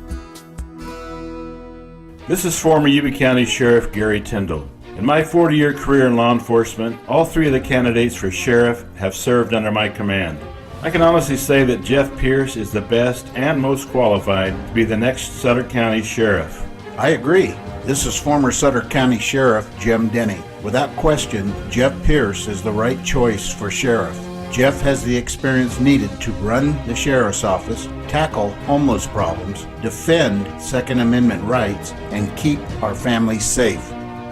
This is former Yuba County Sheriff Gary Tyndall. In my 40-year career in law enforcement, all 3 of the candidates for sheriff have served under my command. I can honestly say that Jeff Pierce is the best and most qualified to be the next Sutter County Sheriff. I agree. This is former Sutter County Sheriff Jim Denny. Without question, Jeff Pierce is the right choice for sheriff. Jeff has the experience needed to run the sheriff's office, tackle homeless problems, defend Second Amendment rights, and keep our families safe.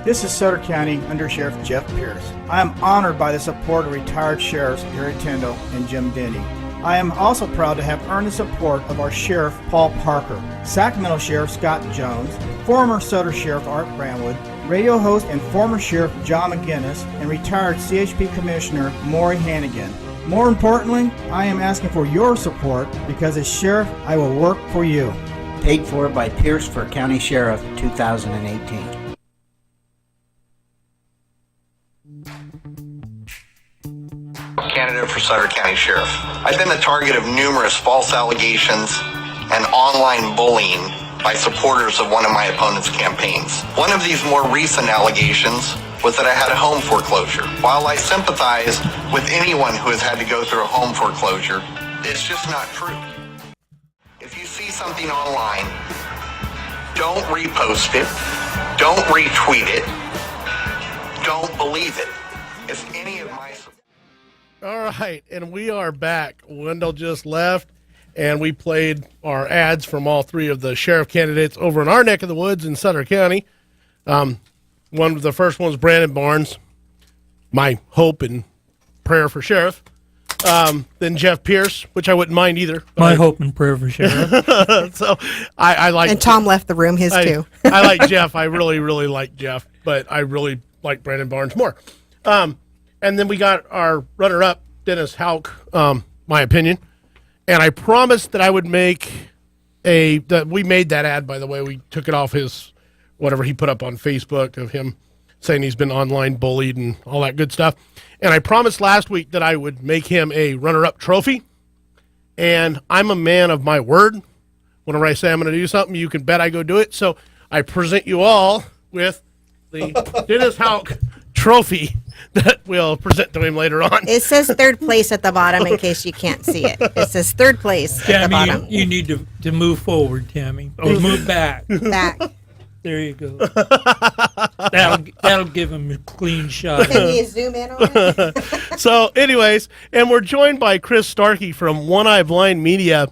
This is Sutter County Under Sheriff Jeff Pierce. I am honored by the support of retired sheriffs Gary Tyndall and Jim Denny. I am also proud to have earned the support of our Sheriff Paul Parker, Sacramento Sheriff Scott Jones, former Sutter Sheriff Art Brandwood, radio host and former Sheriff John McGinnis, and retired CHP Commissioner Maury Hannigan. More importantly, I am asking for your support because as Sheriff, I will work for you. Paid for by Pierce for County Sheriff 2018. Candidate for Sutter County Sheriff. I've been the target of numerous false allegations and online bullying by supporters of one of my opponent's campaigns. One of these more recent allegations was that I had a home foreclosure. While I sympathize with anyone who has had to go through a home foreclosure, it's just not true. If you see something online, don't repost it, don't retweet it, don't believe it. If any of my All right, and we are back. Wendell just left, and we played our ads from all three of the sheriff candidates over in our neck of the woods in Sutter County. The first one was Brandon Barnes, my hope and prayer for sheriff. Then Jeff Pierce, which I wouldn't mind either. My hope and prayer for sheriff. So I like. And Tom left the room, his too. I like Jeff. I really, really like Jeff, but I really like Brandon Barnes more. And then we got our runner-up, Dennis Houck, my opinion. And I promised that I would make we made that ad, by the way. We took it off his, whatever he put up on Facebook of him saying he's been online bullied and all that good stuff. And I promised last week that I would make him a runner-up trophy. And I'm a man of my word. Whenever I say I'm going to do something, you can bet I go do it. So I present you all with the Dennis Houck trophy that we'll present to him later on. It says third place at the bottom in case you can't see it. It says third place at the Tammy, bottom. you need to move forward, Tammy, or move back. Back. There you go. That'll give him a clean shot. Can you zoom in on it? So, anyways, and we're joined by Chris Starkey from One Eye Blind Media,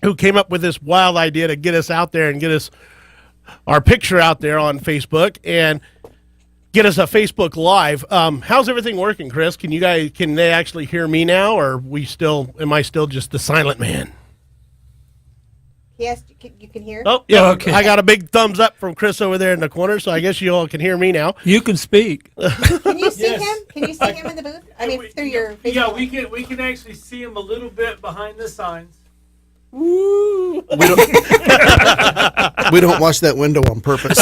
who came up with this wild idea to get us out there and get us our picture out there on Facebook and get us a Facebook Live. How's everything working, Chris? Can they actually hear me now, or am I still just the silent man? Yes, you can hear? Oh, yeah. Okay. I got a big thumbs up from Chris over there in the corner, so I guess you all can hear me now. You can speak. Can you see Yes. him? Can you see him in the booth? I mean, through your Facebook. Yeah, we can actually see him a little bit behind the signs. Woo! We don't watch that window on purpose.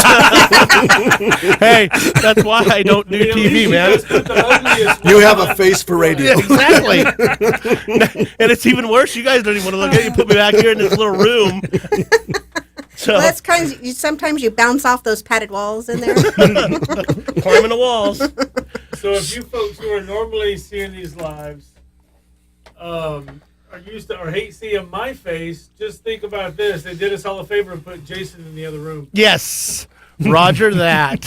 Hey, that's why I don't do TV, man. You have a face for radio. Yeah, exactly. And it's even worse. You guys don't even want to look at it. You put me back here in this little room. So Well, that's kind of, sometimes you bounce off those padded walls in there. climbing the walls. So if you folks who are normally seeing these lives are used to or hate seeing my face, just think about this. They did us all a favor and put Jason in the other room. Yes. Roger that.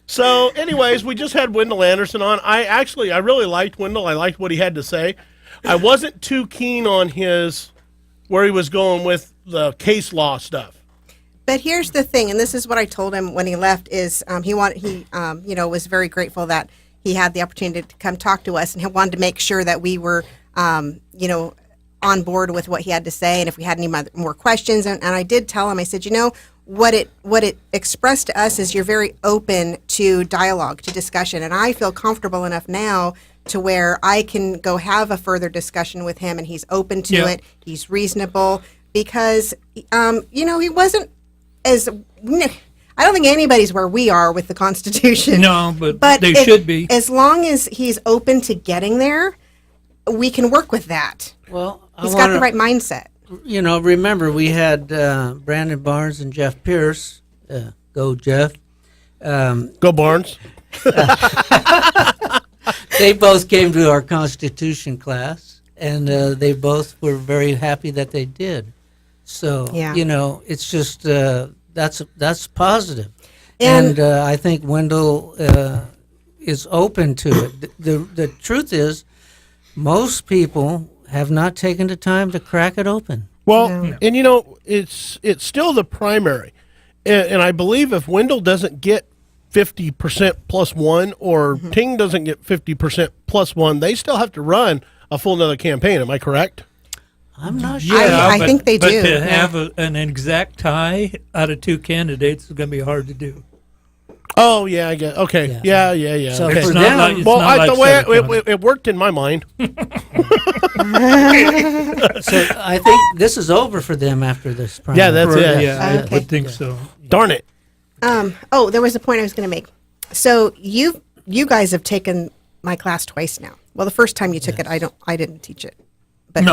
So, anyways, we just had Wendell Anderson on. I really liked Wendell. I liked what he had to say. I wasn't too keen on where he was going with the case law stuff. But here's the thing, and this is what I told him when he left: is he was very grateful that he had the opportunity to come talk to us, and he wanted to make sure that we were, on board with what he had to say, and if we had any more questions. And I did tell him, I said, what it expressed to us is you're very open to dialogue, to discussion, and I feel comfortable enough now to where I can go have a further discussion with him, and he's open to it. He's reasonable because, he wasn't as. I don't think anybody's where we are with the Constitution. No, but they should be. As long as he's open to getting there, we can work with that. Well, He's got the right mindset. Remember we had Brandon Barnes and Jeff Pierce. Go Jeff. Go Barnes. They both came to our Constitution class, and they both were very happy that they did. So, it's just that's positive. And I think Wendell is open to it. The truth is, most people have not taken the time to crack it open. Well, and it's still the primary. And I believe if Wendell doesn't get 50% plus one, or Ting doesn't get 50% plus one, they still have to run a full another campaign. Am I correct? I'm not sure. I think they do. But to have an exact tie out of two candidates is going to be hard to do. Oh, yeah, I get. Okay. Yeah. So okay. for It's not them, like, it's Well, not like the way Sutter County. it worked in my mind. so I think this is over for them after this primary. Yeah, that's it. Yeah, I Okay. would think so. Darn it. There was a point I was going to make. So you guys have taken my class twice now. Well, the first time you took it, I didn't teach it. But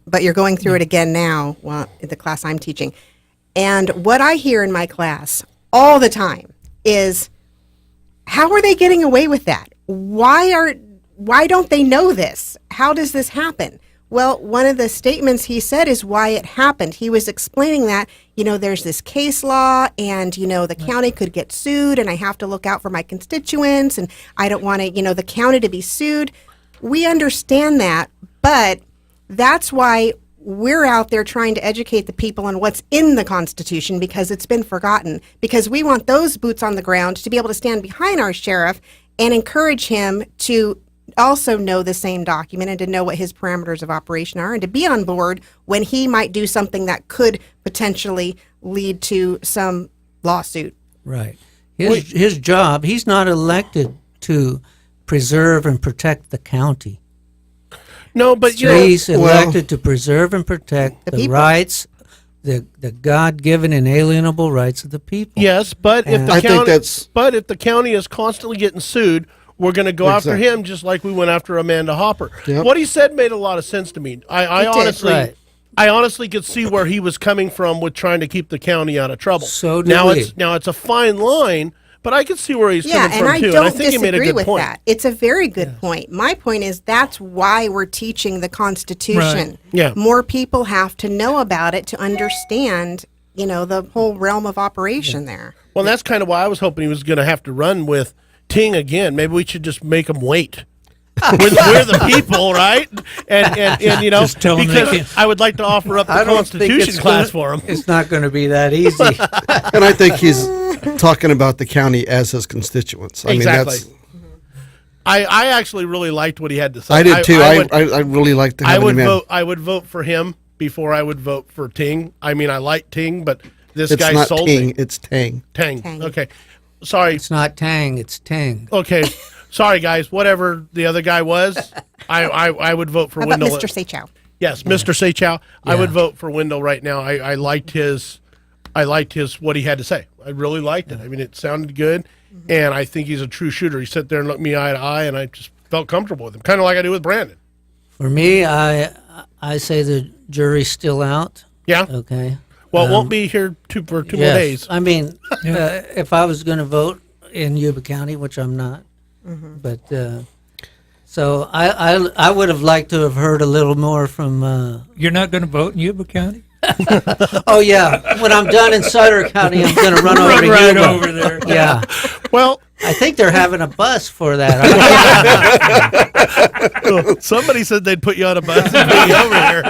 But you're going through it again now, in the class I'm teaching. And what I hear in my class all the time is, how are they getting away with that? Why don't they know this? How does this happen? Well, one of the statements he said is why it happened. He was explaining that, there's this case law and, the county could get sued and I have to look out for my constituents and I don't want to, the county to be sued. We understand that, but that's why we're out there trying to educate the people on what's in the Constitution because it's been forgotten. Because we want those boots on the ground to be able to stand behind our sheriff and encourage him to also know the same document and to know what his parameters of operation are and to be on board when he might do something that could potentially lead to some lawsuit. Right. His job, he's not elected to preserve and protect the county. No, but he's elected to preserve and protect the rights, the God-given inalienable rights of the people. Yes, but if the county is constantly getting sued, we're going to go after him just like we went after Amanda Hopper. Yep. What he said made a lot of sense to me. I honestly could see where he was coming from with trying to keep the county out of trouble. So now it's a fine line, but I can see where he's coming from too. And I think he made a good point. That. It's a very good point. My point is that's why we're teaching the Constitution. Right. Yeah. More people have to know about it to understand, the whole realm of operation there. Well, that's kind of why I was hoping he was going to have to run with Ting again. Maybe we should just make him wait. We're the people, right? And because I would like to offer up the Constitution class for him. It's not going to be that easy. And I think he's talking about the county as his constituents. Exactly. I actually really liked what he had to say. I did too. I really liked the I would vote for him before I would vote for Ting. I mean, I like Ting, but this guy sold Ting, me. It's Tang. Tang. Okay. Sorry. It's not Tang, it's Tang. Okay. Sorry, guys. Whatever the other guy was, I would vote for Wendell. Mr. Seychow. Yes, Mr. Seychow. Yeah. I would vote for Wendell right now. I liked his what he had to say. I really liked it. I mean, it sounded good, and I think he's a true shooter. He sat there and looked me eye to eye, and I just felt comfortable with him, kind of like I do with Brandon. For me, I say the jury's still out. Yeah. Okay. Well, it won't be here for two more days. I mean, if I was going to vote in Yuba County, which I'm not, but so I would have liked to have heard a little more from. You're not going to vote in Yuba County? Oh yeah, when I'm done in Sutter County, I'm going to run over to right Yuba. over there. Yeah. Well, I think they're having a bus for that. Somebody said they'd put you on a bus and bring you over here.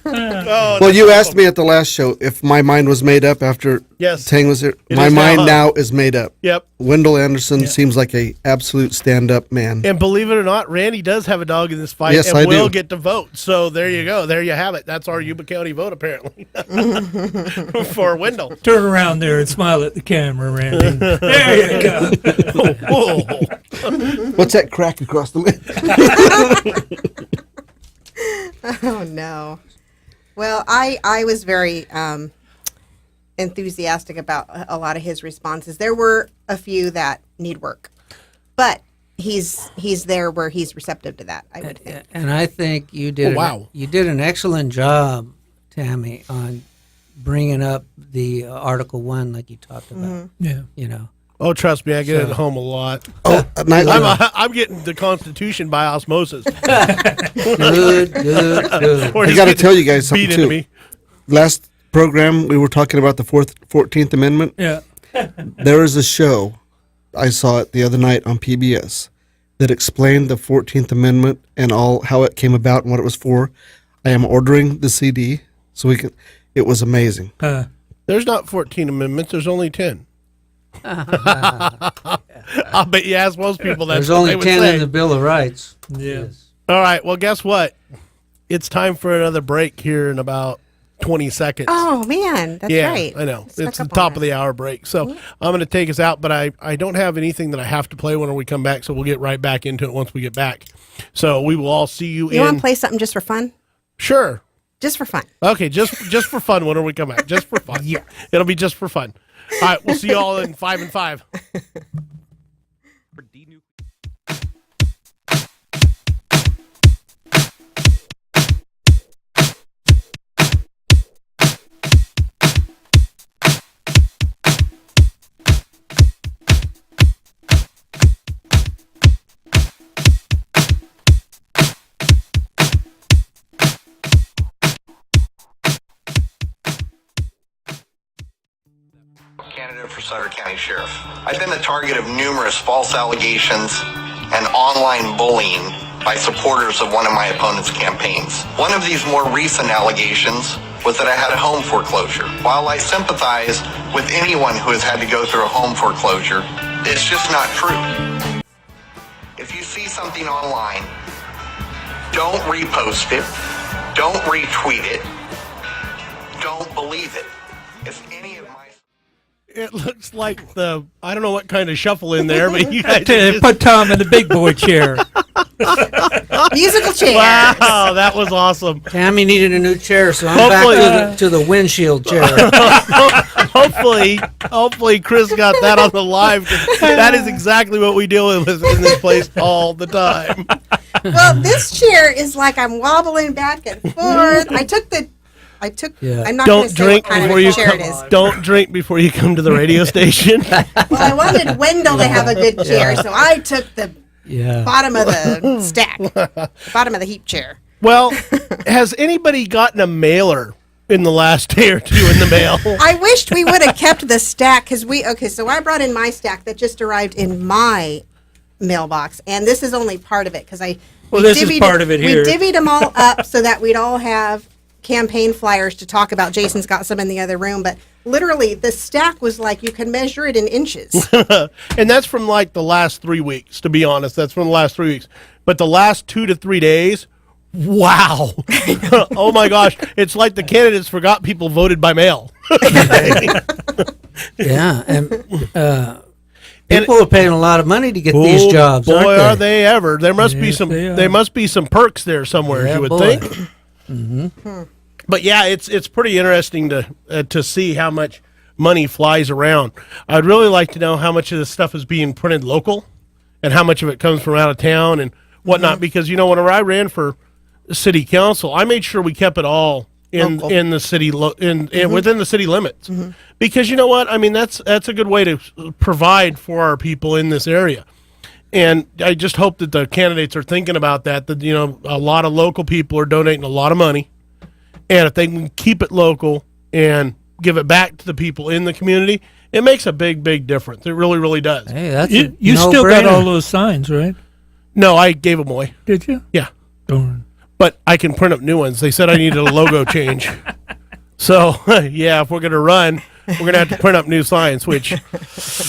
Well, you asked me at the last show if my mind was made up after Tang was here. My mind now is made up. Yep. Wendell Anderson seems like a absolute stand-up man. And believe it or not, Randy does have a dog in this fight Yes, and will do. get to vote. So there you go. There you have it. That's our Yuba County vote, apparently, for Wendell. Turn around there and smile at the camera, Randy. There you go. Whoa. What's that crack across the lip? Oh, no. Well, I was very enthusiastic about a lot of his responses. There were a few that need work, but he's there where he's receptive to that, I would think. And I think you did. You did an excellent job, Tammy, on bringing up the Article 1 like you talked about. Yeah. You know. Oh, trust me, I get it at home a lot. Oh, I'm getting the Constitution by osmosis. Good. I got to tell you guys something too. Last program we were talking about the 14th Amendment. Yeah. There is a show, I saw it the other night on PBS, that explained the 14th Amendment and all how it came about and what it was for. I am ordering the CD so we can. It was amazing. There's not 14 amendments. There's only 10. I'll bet you ask most people that. There's only 10 in the Bill of Rights. Yes. All right. Well, guess what? It's time for another break here in about 20 seconds. Oh, man. That's right. I know. It's the top of the hour break. So I'm going to take us out, but I don't have anything that I have to play when we come back, so we'll get right back into it once we get back. So we will all see you in. You want to play something just for fun? Sure. Just for fun. Okay, just for fun when we come back. Just for fun. Yeah. It'll be just for fun. All right, we'll see you all in 5 and 5. Sutter County Sheriff. I've been the target of numerous false allegations and online bullying by supporters of one of my opponent's campaigns. One of these more recent allegations was that I had a home foreclosure. While I sympathize with anyone who has had to go through a home foreclosure, it's just not true. If you see something online, don't repost it, don't retweet it, don't believe it. If any of my... It looks like I don't know what kind of shuffle in there, but you guys Put Tom in the big boy chair. Musical chair. Wow, that was awesome. Tammy needed a new chair, so I'm Hopefully- back to the windshield chair. hopefully Chris got that on the live, 'cause that is exactly what we deal with in this place all the time. Well, this chair is like I'm wobbling back and forth. Yeah. I'm not going Don't to say drink what kind before of you chair come. it is. Don't drink before you come to the radio station. Well, I wanted Wendell to have a good chair, so I took the bottom of the stack, bottom of the heap chair. Well, has anybody gotten a mailer in the last day or two in the mail? I wished we would have kept the stack because so I brought in my stack that just arrived in my mailbox, and this is only part of it because this is part of it here. We divvied them all up so that we'd all have campaign flyers to talk about. Jason's got some in the other room, but literally the stack was like you can measure it in inches. And that's from like the last 3 weeks, to be honest. That's from the last 3 weeks. But the last 2 to 3 days, wow. Oh my gosh. It's like the candidates forgot people voted by mail. Yeah, and people are paying a lot of money to get these jobs. Boy, aren't are they ever. There must be Yes, some they are. there must be some perks there somewhere, Yeah, you would boy. think. But yeah, it's pretty interesting to see how much money flies around. I'd really like to know how much of this stuff is being printed local and how much of it comes from out of town and whatnot. Because whenever I ran for city council, I made sure we kept it all in the city within the city limits. Because you know what? I mean, that's a good way to provide for our people in this area. And I just hope that the candidates are thinking about that a lot of local people are donating a lot of money. And if they can keep it local and give it back to the people in the community, it makes a big, big difference. It really, really does. Hey, that's You still got all those signs, right? No, I gave them away. Did you? Yeah. Darn. But I can print up new ones. They said I needed a logo change. So, yeah, if we're going to run, we're going to have to print up new signs, which,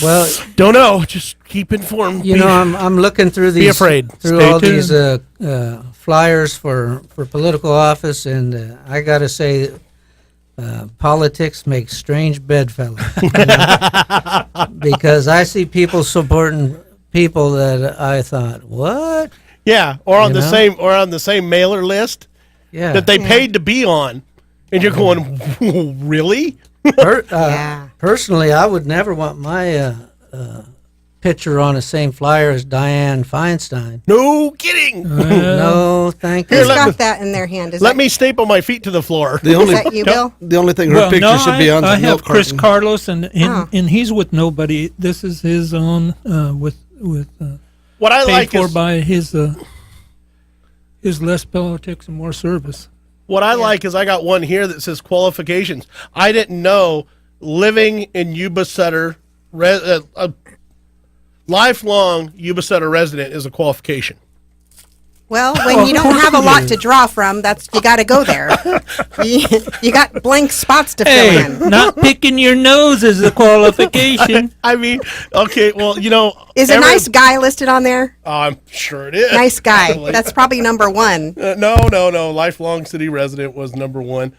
well, don't know. Just keep informed. I'm looking through these. Be afraid. Through Stay all tuned. these flyers for political office, and I got to say, politics makes strange bedfellows. Because I see people supporting people that I thought, what? Yeah, or on the same mailer list Yeah. that they paid to be on. And you're going, really? Personally, I would never want my picture on the same flyer as Dianne Feinstein. No kidding. No, thank you. Who's got that in their hand? Let me staple my feet to the floor. The only, Is that you, Bill? the only thing her picture should be on is I a milk have Chris carton. Carlos, and he's with nobody. This is his own with What I paid like for is by his less politics and more service. what I like is I got one here that says qualifications. I didn't know living in Yuba Sutter, a lifelong Yuba Sutter resident is a qualification. Well, when you don't have a lot to draw from, you got to go there. You got blank spots to fill in. Not picking your nose is a qualification. I mean, okay, well, Is a nice guy listed on there? I'm sure it is. Nice guy. That's probably number one. No. Lifelong city resident was number one.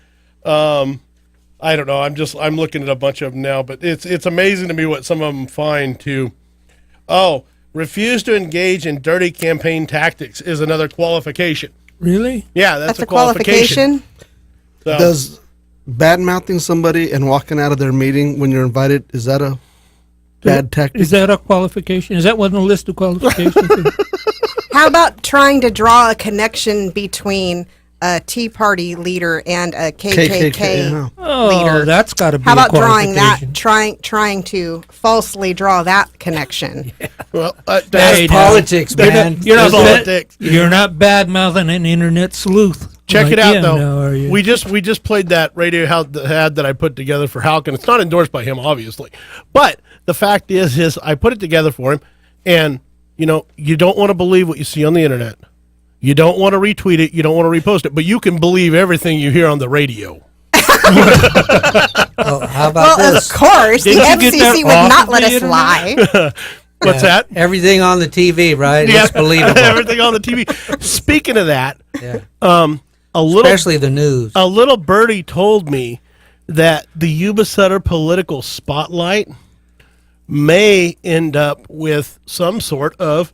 I don't know. I'm looking at a bunch of them now, but it's amazing to me what some of them find too. Oh, refuse to engage in dirty campaign tactics is another qualification. Really? Yeah, that's a qualification. So, Does bad mouthing somebody and walking out of their meeting when you're invited, is that a bad tactic? Is that a qualification? Is that one on the list of qualifications? How about trying to draw a connection between a Tea Party leader and a KKK yeah. Oh, leader? that's got to be How a about drawing that? qualification. Trying to falsely draw that connection. well, That's Hey, now, politics, man. You're not politics. You're not bad mouthing an internet sleuth. Check like it out him though. now, are you? We just played that radio ad that I put together for Halkin. It's not endorsed by him, obviously, but the fact is I put it together for him, and you don't want to believe what you see on the internet. You don't want to retweet it. You don't want to repost it, but you can believe everything you hear on the radio. How about this? Of course, the Didn't you get that FCC would off not of let the us internet? lie. What's that? Everything on the TV, right? Yeah, It's believable. everything on the TV. Speaking of that, Yeah. especially the news. A little birdie told me that the Yuba Sutter political spotlight may end up with some sort of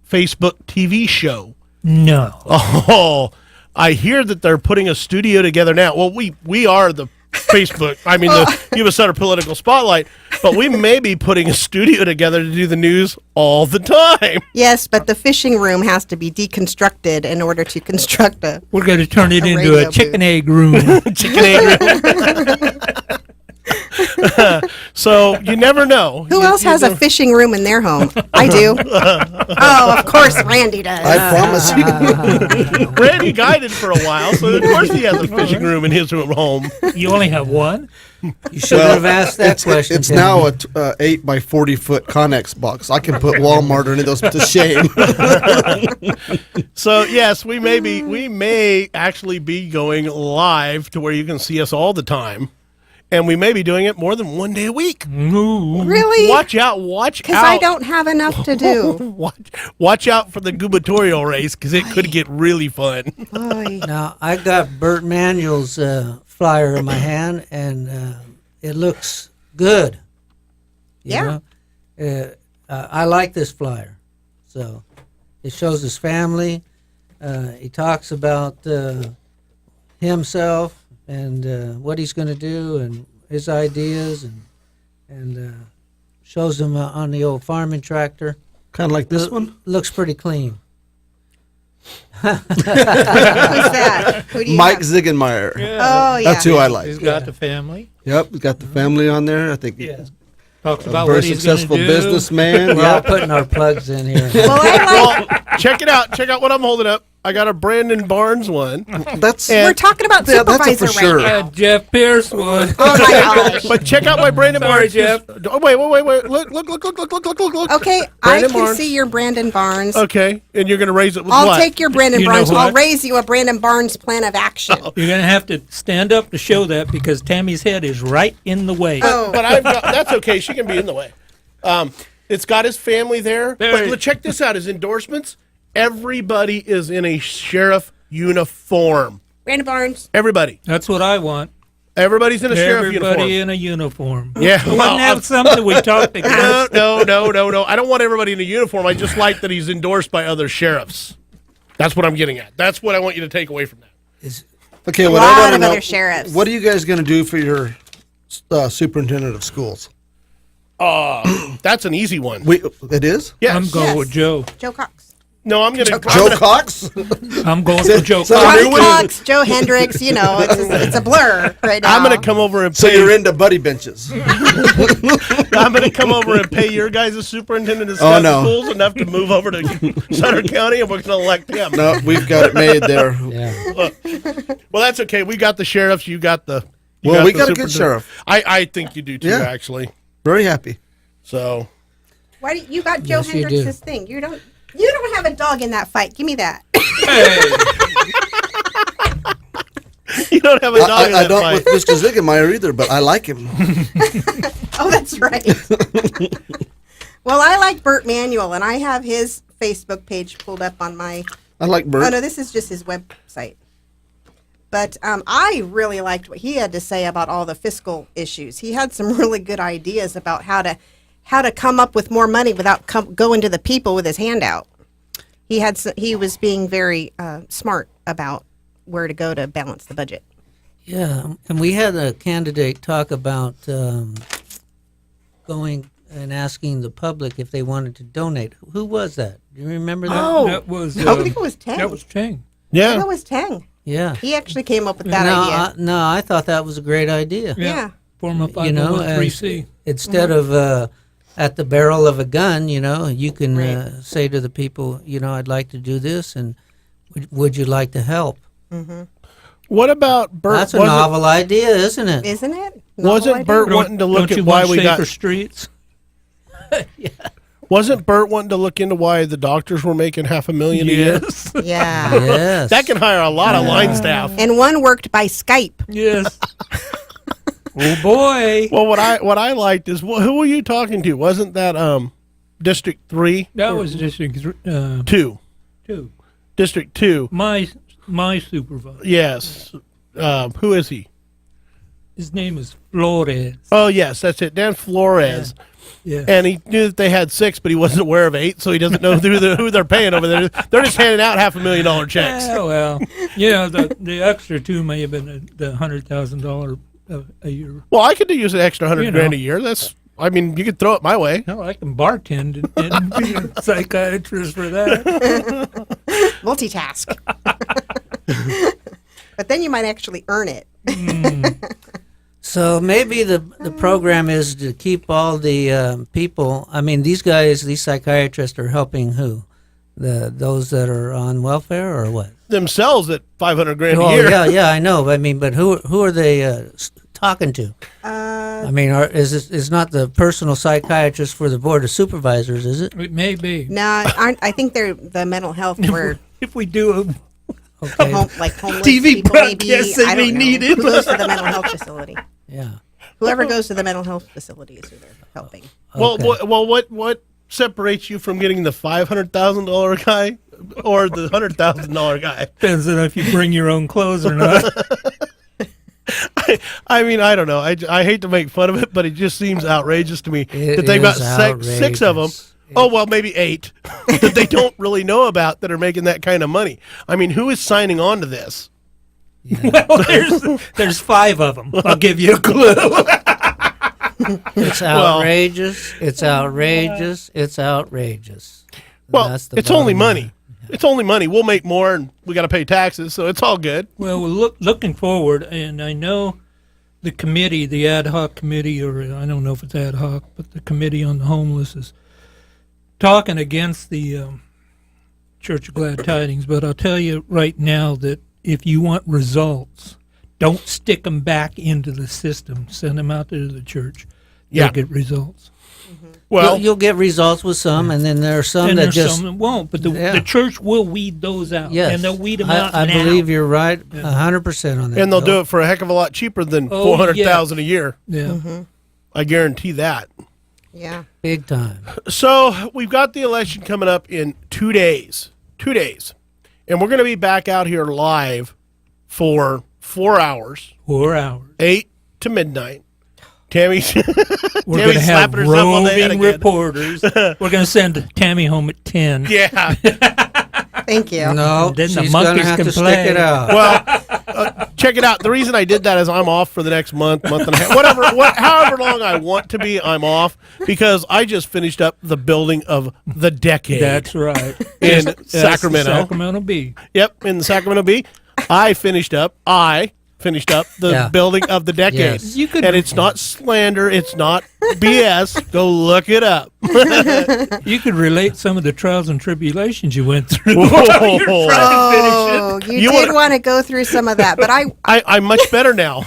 Facebook TV show. No. Oh, I hear that they're putting a studio together now. Well, we are the Facebook, the Yuba Sutter political spotlight, but we may be putting a studio together to do the news all the time. Yes, but the fishing room has to be deconstructed in order to construct a. We're going to turn it into radio a chicken booth. egg room. Chicken egg room. So you never know. Who else has a fishing room in their home? I do. Oh, of course, Randy does. I promise you. Randy guided for a while, so of course he has a fishing room in his home. You only have one? You should have asked that question. It's Tim. now a 8 by 40 foot Connex box. I can put Walmart or any of those to shame. So yes, we may actually be going live to where you can see us all the time. And we may be doing it more than one day a week. Really? Watch out! Watch out! Because I don't have enough to do. Watch out for the gubernatorial race because it could get really fun. Now, I got Burt Manuel's flyer in my hand, and it looks good. You know? I like this flyer. So it shows his family. He talks about himself and what he's going to do and his ideas, and shows him on the old farming tractor. Kind of like this one? Looks pretty clean. Who's that? Who do you Mike have? Ziegenmeyer. Oh, yeah. That's who I like. He's got the family. Yep, he's got the family on there. I think Talks a about very what he's going to successful do. businessman. We're all putting our plugs in here. Well, I like. Well, check it out. Check out what I'm holding up. I got a Brandon Barnes one. That's We're talking about that's a supervisor for sure. right Jeff Pierce one. Oh my gosh. But check out my Brandon Sorry, Barnes. Jeff. Oh, wait. Look. Okay, I Brandon can Barnes. see your Brandon Barnes. Okay, and you're going to raise it with I'll what? take your Brandon You know Barnes. I'll what? raise you a Brandon Barnes plan of action. You're going to have to stand up to show that because Tammy's head is right in the way. Oh. But that's okay. She can be in the way. It's got his family there. Very- But check this out. His endorsements. Everybody is in a sheriff uniform. Brandon Barnes. Everybody. That's what I want. Everybody's in a sheriff Everybody uniform. in a uniform. Yeah, Wouldn't well, that something we talked against? No. I don't want everybody in a uniform. I just like that he's endorsed by other sheriffs. That's what I'm getting at. That's what I want you to take away from that. Okay, A what lot I want to of know, other sheriffs. what are you guys going to do for your superintendent of schools? That's an easy one. It is? Yes. I'm going with Joe. Joe Cox. No, I'm going to. Joe Cox? I'm going with Joe. So Cox. new Joe one? Cox, Joe Hendricks, it's a blur right now. I'm going to come over and So pay. you're into buddy benches. I'm going to come over and pay your guys as superintendent of Oh, no. schools enough to move over to Sutter County, and we're going to elect him. No, we've got it made there. Yeah. Well, that's okay. We got the sheriffs. You got the. Well, we the got a good superintendent. sheriff. I think you do too, Yeah. actually. Very happy. So. Why do you got Joe Yes, you Hendricks' thing? You don't have a dog in that fight. Give me that. You don't have a dog in I that don't fight. with Mr. Ziegenmeyer either, but I like him. Oh, that's right. Well, I like Burt Manuel, and I have his Facebook page pulled up on my. I like Bert. Oh no, this is just his website. But I really liked what he had to say about all the fiscal issues. He had some really good ideas about how to come up with more money without going to the people with his hand out. He was being very smart about where to go to balance the budget. Yeah, and we had a candidate talk about going and asking the public if they wanted to donate. Who was that? Do you remember that? Oh, That was. I think it was Tang. That was Chang. Yeah. That was Tang. Yeah. He actually came up with that no, idea. no, I thought that was a great idea. Yeah. Form a You know, 501(c)(3). instead of at the barrel of a gun, you can say to the people, I'd like to do this, and would you like to help? Mm-hmm. What about Bert? That's a novel idea, isn't it? Isn't it? Wasn't Bert wanting to look Don't at you why want we got safer streets? Wasn't Bert wanting to look into why the doctors were making $500,000 a year? Yes. Yeah. Yes. That can hire a lot of line staff. And one worked by Skype. Yes. Oh boy. Well, what I liked is who were you talking to? Wasn't that District 3? That was District 2. 2. District 2. My supervisor. Yes. Who is he? His name is Flores. Oh, yes, that's it. Dan Flores. Yeah. And he knew that they had 6, but he wasn't aware of 8, so he doesn't know who they're paying over there. They're just handing out $500,000 checks. Yeah, well, the extra 2 may have been the $100,000 a year. Well, I could use an extra $100,000 know. a year. You could throw it my way. Hell, I can bartend and be a psychiatrist for that. Multitask. But then you might actually earn it. So maybe the program is to keep all the people. I mean, these guys, these psychiatrists are helping who? Those that are on welfare or what? Themselves at $500,000 a Oh year. yeah, I know. I mean, but who are they talking to? I mean, is not the personal psychiatrist for the board of supervisors, is it? It may be. No, I think they're the mental health where If we do Okay. homeless TV people maybe. broadcast, they I may don't know. need it. Who goes to the mental health facility? Yeah. Whoever goes to the mental health facility is who they're helping. Well, what separates you from getting the $500,000 guy or the $100,000 guy? Depends on if you bring your own clothes or not. I mean, I don't know. I hate to make fun of it, but it just seems outrageous to me It that they've got is six of them. outrageous. Oh, well, maybe 8 that they don't really know about that are making that kind of money. I mean, who is signing on to this? Well, there's 5 of them. I'll give you a clue. It's outrageous. It's outrageous. It's outrageous. Well, That's the it's only bottom money. line. It's only money. We'll make more, and we got to pay taxes, so it's all good. Well, we're looking forward, and I know the committee, the ad hoc committee, or I don't know if it's ad hoc, but the committee on the homeless is talking against the Church of Glad Tidings. But I'll tell you right now that if you want results, don't stick them back into the system. Send them out to the church. Yeah. You'll get results. Well, You'll get results with some, and then there are some And that there's just some that won't, but the Yeah. church will weed those out. yes. And they'll weed them out I now. believe you're right, 100% on that. and they'll Bill. do it for a heck of a lot cheaper than Oh, $400,000 a year. Yeah. I guarantee that. Yeah. big time. So we've got the election coming up in 2 days. 2 days. And we're going to be back out here live for 4 hours, 4 hours. 8 to midnight. Tammy's, We're going Tammy's to have slapping herself on the head roving again. reporters. We're going to send Tammy home at 10. Yeah. Thank you. No, Then the she's going to monkeys have can to play. stick it out. Well, check it out. The reason I did that is I'm off for the next month and a half. However long I want to be, I'm off because I just finished up the building of the decade. That's right. In That's the Sacramento. Sacramento Bee. Yep, in the Sacramento Bee. I finished up the Yeah. building of the decade. Yes. You could- And it's not slander. It's not BS. Go look it up. You could relate some of the trials and tribulations you went through. Whoa. You're trying to finish it. Oh, you You did wanna- want to go through some of that, but I'm much better now.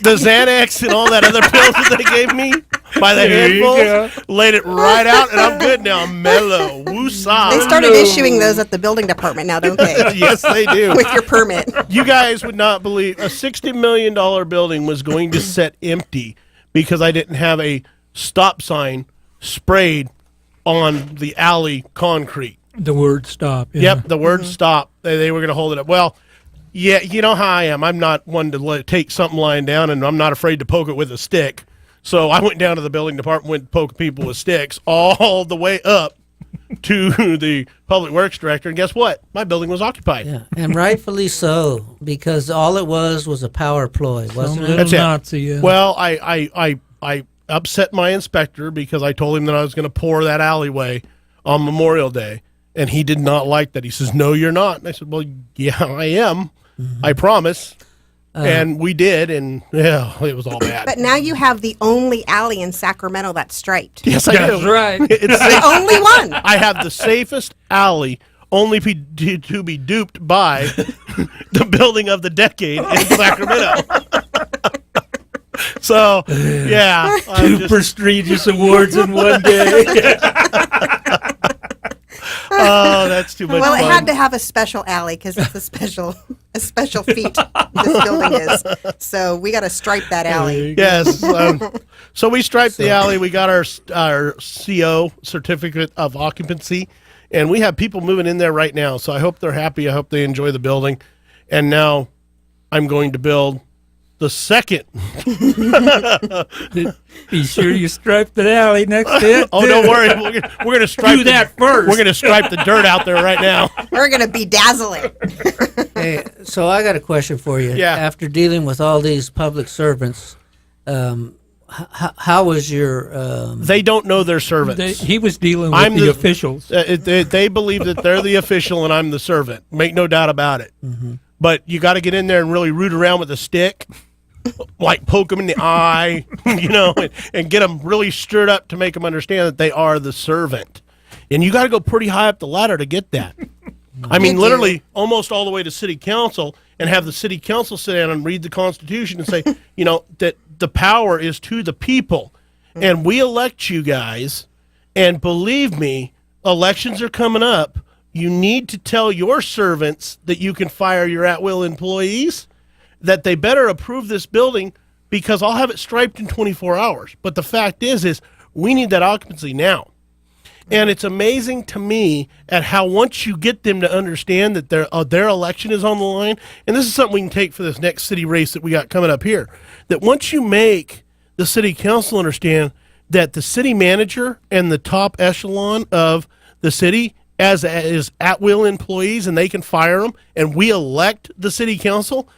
The Xanax and all that other pills that they gave me by the There you handfuls, laid it right out, and I'm good now. I'm mellow. Woosah. they started issuing those at the building department now, don't they? Yes, they do. With your permit. You guys would not believe a $60 million building was going to sit empty because I didn't have a stop sign sprayed on the alley concrete. The word stop. Yeah. Yep, the word stop. They were going to hold it up. Well, yeah, you know how I am. I'm not one to take something lying down, and I'm not afraid to poke it with a stick. So I went down to the building department, went poking people with sticks all the way up to the public works director, and guess what? My building was occupied. Yeah, and rightfully so, because all it was a power ploy, wasn't it? That's it. Nazi, yeah. Well, I upset my inspector because I told him that I was going to pour that alleyway on Memorial Day, and he did not like that. He says, "No, you're not." And I said, "Well, yeah, I am. I promise." And we did, and yeah, it was all bad. But now you have the only alley in Sacramento that's striped. Yes, I That's do. right. It's The only one. I have the safest alley, only to be duped by the building of the decade in Sacramento. So, yeah. Two prestigious awards in one day. Oh, that's too much Well, fun. it had to have a special alley because it's a special feat this building is. So we got to stripe that alley. Yes. So we striped the alley. We got our CO, certificate of occupancy, and we have people moving in there right now. So I hope they're happy. I hope they enjoy the building. And now I'm going to build the second. Be sure you stripe the alley next to it. Oh, don't worry. We're going to stripe Do that first. We're going to stripe the dirt out there right now. We're going to bedazzle it. Hey, so I got a question for you. Yeah. After dealing with all these public servants, how was your? They don't know their servants. He was dealing with the officials. They believe that they're the official and I'm the servant. Make no doubt about it. Mm-hmm. But you got to get in there and really root around with a stick, like poke them in the eye, and get them really stirred up to make them understand that they are the servant. And you got to go pretty high up the ladder to get that. I mean, literally almost all the way to city council, and have the city council sit down and read the Constitution and say, that the power is to the people. And we elect you guys. And believe me, elections are coming up. You need to tell your servants that you can fire your at-will employees, that they better approve this building because I'll have it striped in 24 hours. But the fact is we need that occupancy now. And it's amazing to me at how once you get them to understand that their election is on the line, and this is something we can take for this next city race that we got coming up here, that once you make the city council understand that the city manager and the top echelon of the city as at-will employees and they can fire them, and we elect the city council,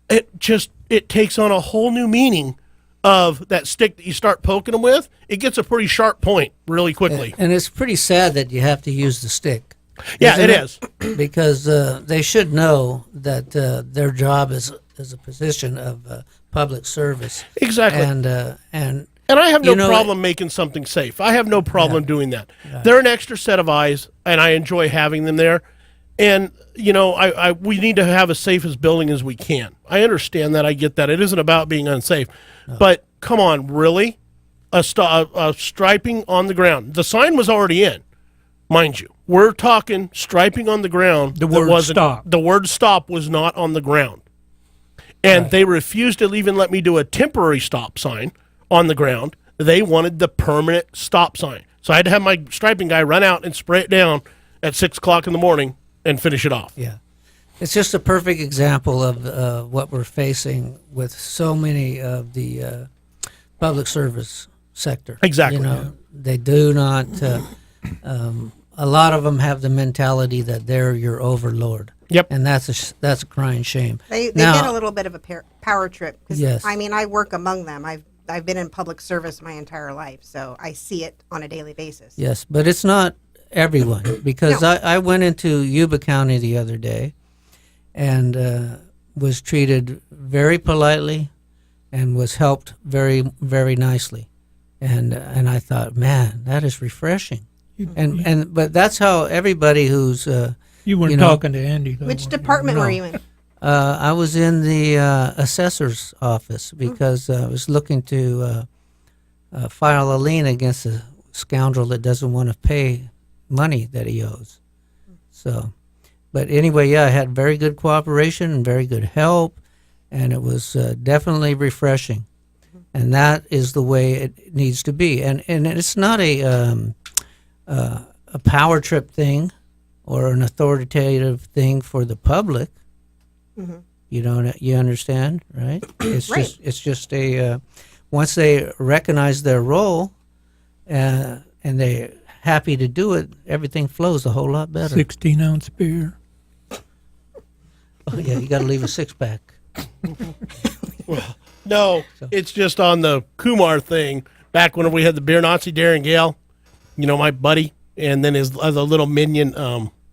it takes on a whole new meaning of that stick that you start poking them with. It gets a pretty sharp point really quickly. And it's pretty sad that you have to use the stick. Yeah, it is. Because they should know that their job is a position of public service. Exactly. And I have no problem making something safe. I have no problem doing that. Right. They're an extra set of eyes, and I enjoy having them there. And, we need to have as safe as building as we can. I understand that. I get that. It isn't about being unsafe. No. But, come on, really? A striping on the ground. The sign was already in, mind you. We're talking striping on the ground. The word stop. The word stop was not on the ground. And they refused to even let me do a temporary stop sign on the ground. They wanted the permanent stop sign. So I had to have my striping guy run out and spray it down at 6 o'clock in the morning and finish it off. Yeah. It's just a perfect example of what we're facing with so many of the public service sector. Exactly. They do not, a lot of them have the mentality that they're your overlord. Yep. And that's a crying shame. They now, get a little bit of a power trip. 'Cause, yes. I mean, I work among them. I've been in public service my entire life, so I see it on a daily basis. Yes, but it's not everyone, because No. I went into Yuba County the other day and was treated very politely and was helped very, very nicely. And I thought, man, that is refreshing. But that's how everybody who's you weren't talking to Andy, though. Which department were you in? I was in the assessor's office because I was looking to file a lien against a scoundrel that doesn't want to pay money that he owes. So, but anyway, I had very good cooperation and very good help, and it was definitely refreshing. And that is the way it needs to be. And it's not a power trip thing or an authoritative thing for the public. Mm-hmm. You understand, right? It's right. just a once they recognize their role and they're happy to do it, everything flows a whole lot better. 16-ounce beer. Oh yeah, you got to leave a 6-pack. Well, no, it's just on the Kumar thing. Back when we had the beer Nazi, Darren Gale, my buddy, and then his other little minion.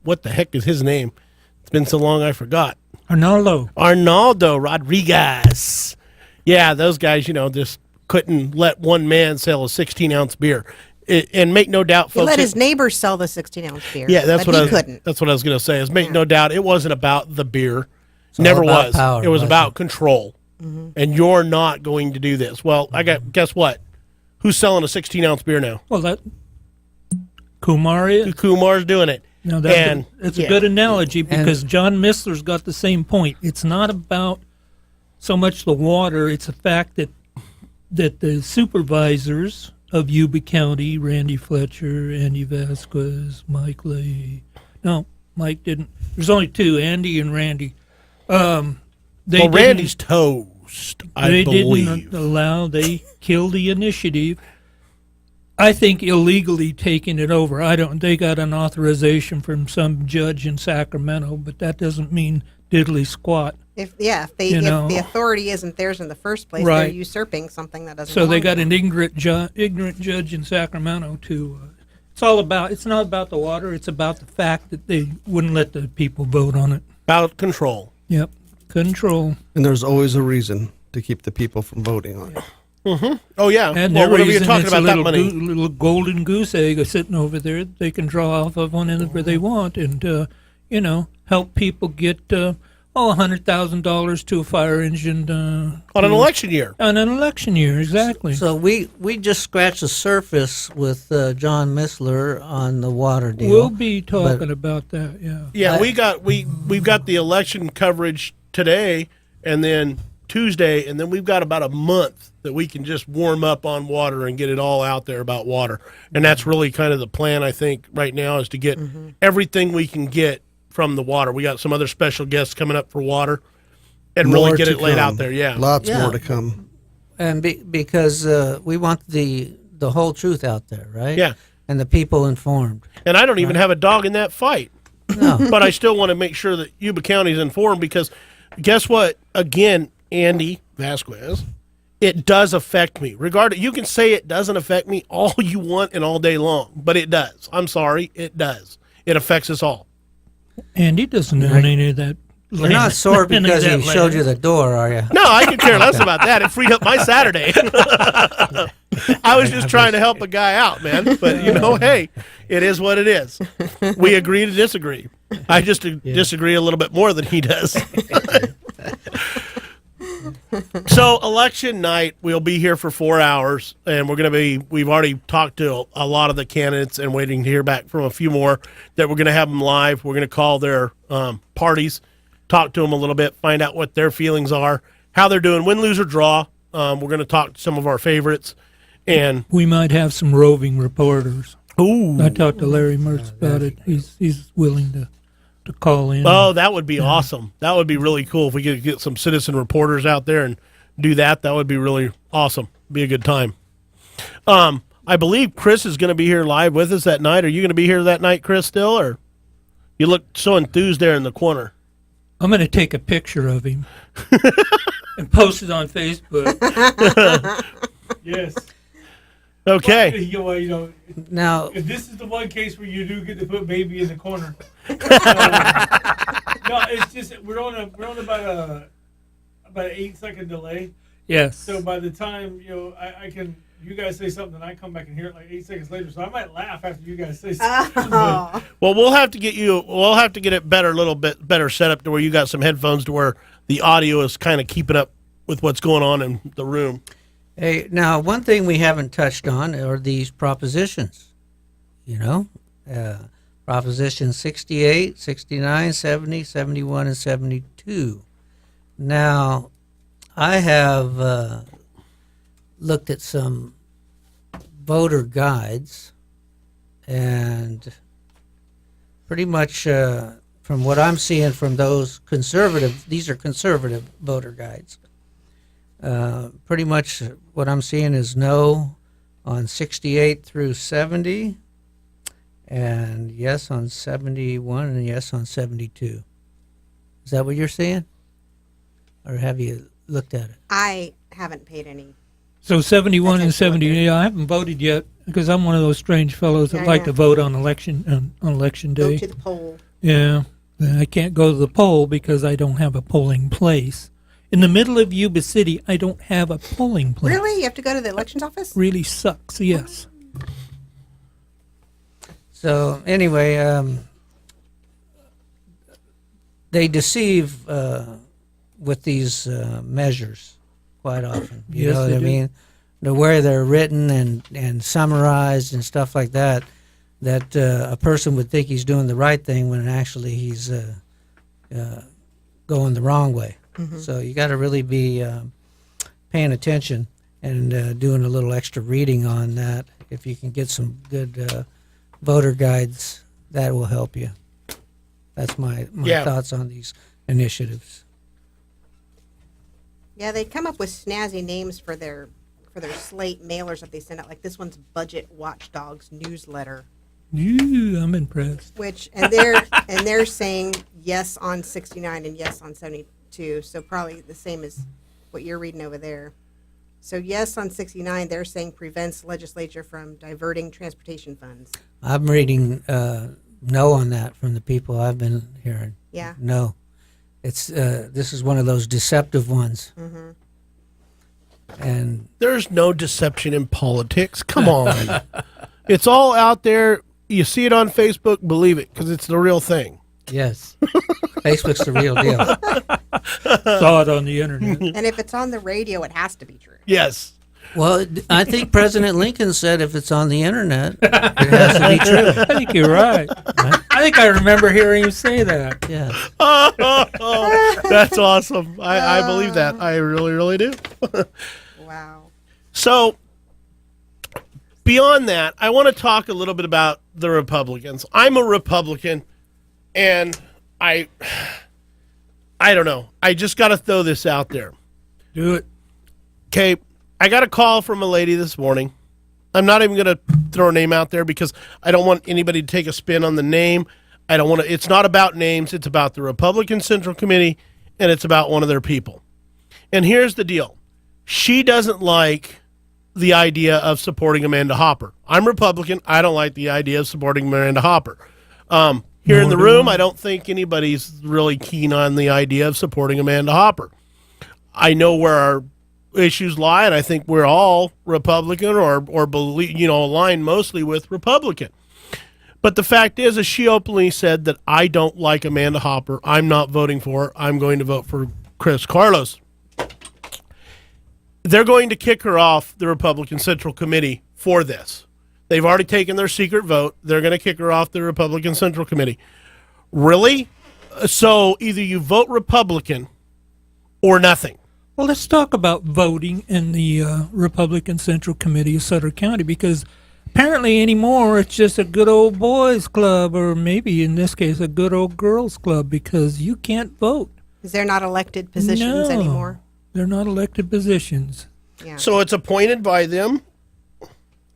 What the heck is his name? It's been so long I forgot. Arnaldo Rodriguez. Yeah, those guys, just couldn't let one man sell a 16-ounce beer. And make no doubt, folks. He let his neighbors sell the 16-ounce beer. Yeah, that's what he couldn't. That's what I was going to say. Is make no doubt, it wasn't about the beer. It's Never all about was. power, it was wasn't about it? control. and you're not going to do this. Well, guess what? Who's selling a 16-ounce beer now? Well, that Kumar is. Kumar's doing it. No, And- it's a good analogy because John Missler's got the same point. It's not about so much the water; it's the fact that the supervisors of Yuba County, Randy Fletcher, Andy Vasquez, Mike Lay. No, Mike didn't. There's only two, Andy and Randy. Randy's toast, I believe. Didn't allow, they killed the initiative. I think illegally taking it over. They got an authorization from some judge in Sacramento, but that doesn't mean diddly squat. If the authority isn't theirs in the first place, Right. they're usurping something that doesn't. So they belong got to an them. ignorant judge in Sacramento to. It's not about the water. It's about the fact that they wouldn't let the people vote on it. About control. Yep, control. And there's always a reason to keep the people from voting on it. Oh, yeah. And well, the whatever you're reason talking it's about a that little, money. little golden goose egg sitting over there they can draw off of whenever they want and, help people get, $100,000 to a fire engine. On an election year. On an election year, exactly. So we just scratched the surface with John Missler on the water deal. We'll be talking about that, yeah. Yeah, we've got the election coverage today and then Tuesday, and then we've got about a month that we can just warm up on water and get it all out there about water. And that's really kind of the plan, I think, right now is to get everything we can get from the water. We got some other special guests coming up for water and More really get to it laid come. out there. Yeah. Lots more to come. And because we want the whole truth out there, right? Yeah. And the people informed. And I don't even have a dog in that fight. No. But I still want to make sure that Yuba County is informed because guess what? Again, Andy Vasquez, it does affect me. You can say it doesn't affect me all you want and all day long, but it does. I'm sorry, it does. It affects us all. Andy doesn't own any of that. You're not sore because he showed you the door, are you? No, I could care less about that. It freed up my Saturday. I was just trying to help a guy out, man. But, hey, it is what it is. We agree to disagree. I just disagree a little bit more than he does. So election night, we'll be here for 4 hours, and we've already talked to a lot of the candidates and waiting to hear back from a few more that we're going to have them live. We're going to call their parties, talk to them a little bit, find out what their feelings are, how they're doing, win, lose, or draw. We're going to talk to some of our favorites. And we might have some roving reporters. Ooh. I talked to Larry Mertz about it. He's willing to call in. Oh, that would be awesome. That would be really cool if we could get some citizen reporters out there and do that. That would be really awesome. Be a good time. I believe Chris is going to be here live with us that night. Are you going to be here that night, Chris, still? Or you look so enthused there in the corner. I'm going to take a picture of him and post it on Facebook. Yes. Okay. Now, if this is the one case where you do get to put baby in the corner. No, it's just we're on about an 8-second delay. Yes. So by the time I can, you guys say something, and I come back and hear it like 8 seconds later. So I might laugh after you guys say something. Oh. Well, we'll have to get it better, a little bit better set up to where you got some headphones to where the audio is kind of keeping up with what's going on in the room. hey, now one thing we haven't touched on are these propositions. Proposition 68, 69, 70, 71, and 72. Now, I have looked at some voter guides, and pretty much from what I'm seeing from those these are conservative voter guides. Pretty much what I'm seeing is no on 68 through 70, and yes on 71, and yes on 72. Is that what you're seeing? Or have you looked at it? I haven't paid any. So 71 and 70, I haven't voted yet because I'm one of those strange fellows that like to vote on election day. Go to the poll. Yeah, I can't go to the poll because I don't have a polling place. In the middle of Yuba City, I don't have a polling place. Really? You have to go to the elections office? Really sucks, yes. So anyway, they deceive with these measures quite often. You Yes, know what they I do. mean? The way they're written and summarized and stuff like that, that a person would think he's doing the right thing when actually he's going the wrong way. So you got to really be paying attention and doing a little extra reading on that. If you can get some good voter guides, that will help you. That's my Yeah. thoughts on these initiatives. Yeah, they come up with snazzy names for their slate mailers that they send out. Like this one's Budget Watchdogs newsletter, Ooh, I'm impressed. which and they're saying yes on 69 and yes on 72. So probably the same as what you're reading over there. So yes on 69, they're saying prevents legislature from diverting transportation funds. I'm reading no on that from the people I've been hearing. Yeah. No. It's this is one of those deceptive ones. And There's no deception in politics. Come on. It's all out there. You see it on Facebook, believe it, because it's the real thing. yes, Facebook's the real deal. Saw it on the internet. And if it's on the radio, it has to be true. Yes. Well, I think President Lincoln said if it's on the internet, it has to be true. I think you're right. I think I remember hearing you say that. Yeah. That's awesome. I believe that. I really, really do. Wow. So, beyond that, I want to talk a little bit about the Republicans. I'm a Republican, and I don't know. I just got to throw this out there. Do it. Okay, I got a call from a lady this morning. I'm not even going to throw a name out there because I don't want anybody to take a spin on the name. I don't want to. It's not about names. It's about the Republican Central Committee, and it's about one of their people. And here's the deal. She doesn't like the idea of supporting Amanda Hopper. I'm Republican. I don't like the idea of supporting Amanda Hopper. Here in the room, I don't think anybody's really keen on the idea of supporting Amanda Hopper. I know where our issues lie, and I think we're all Republican or believe, aligned mostly with Republican. But the fact is she openly said that I don't like Amanda Hopper. I'm not voting for her. I'm going to vote for Chris Carlos. They're going to kick her off the Republican Central Committee for this. They've already taken their secret vote. They're going to kick her off the Republican Central Committee. Really? So either you vote Republican or nothing. Well, let's talk about voting in the Republican Central Committee of Sutter County, because apparently anymore it's just a good old boys club, or maybe in this case a good old girls club, because you can't vote. Is there not elected positions No, anymore? They're not elected positions. Yeah. So it's appointed by them?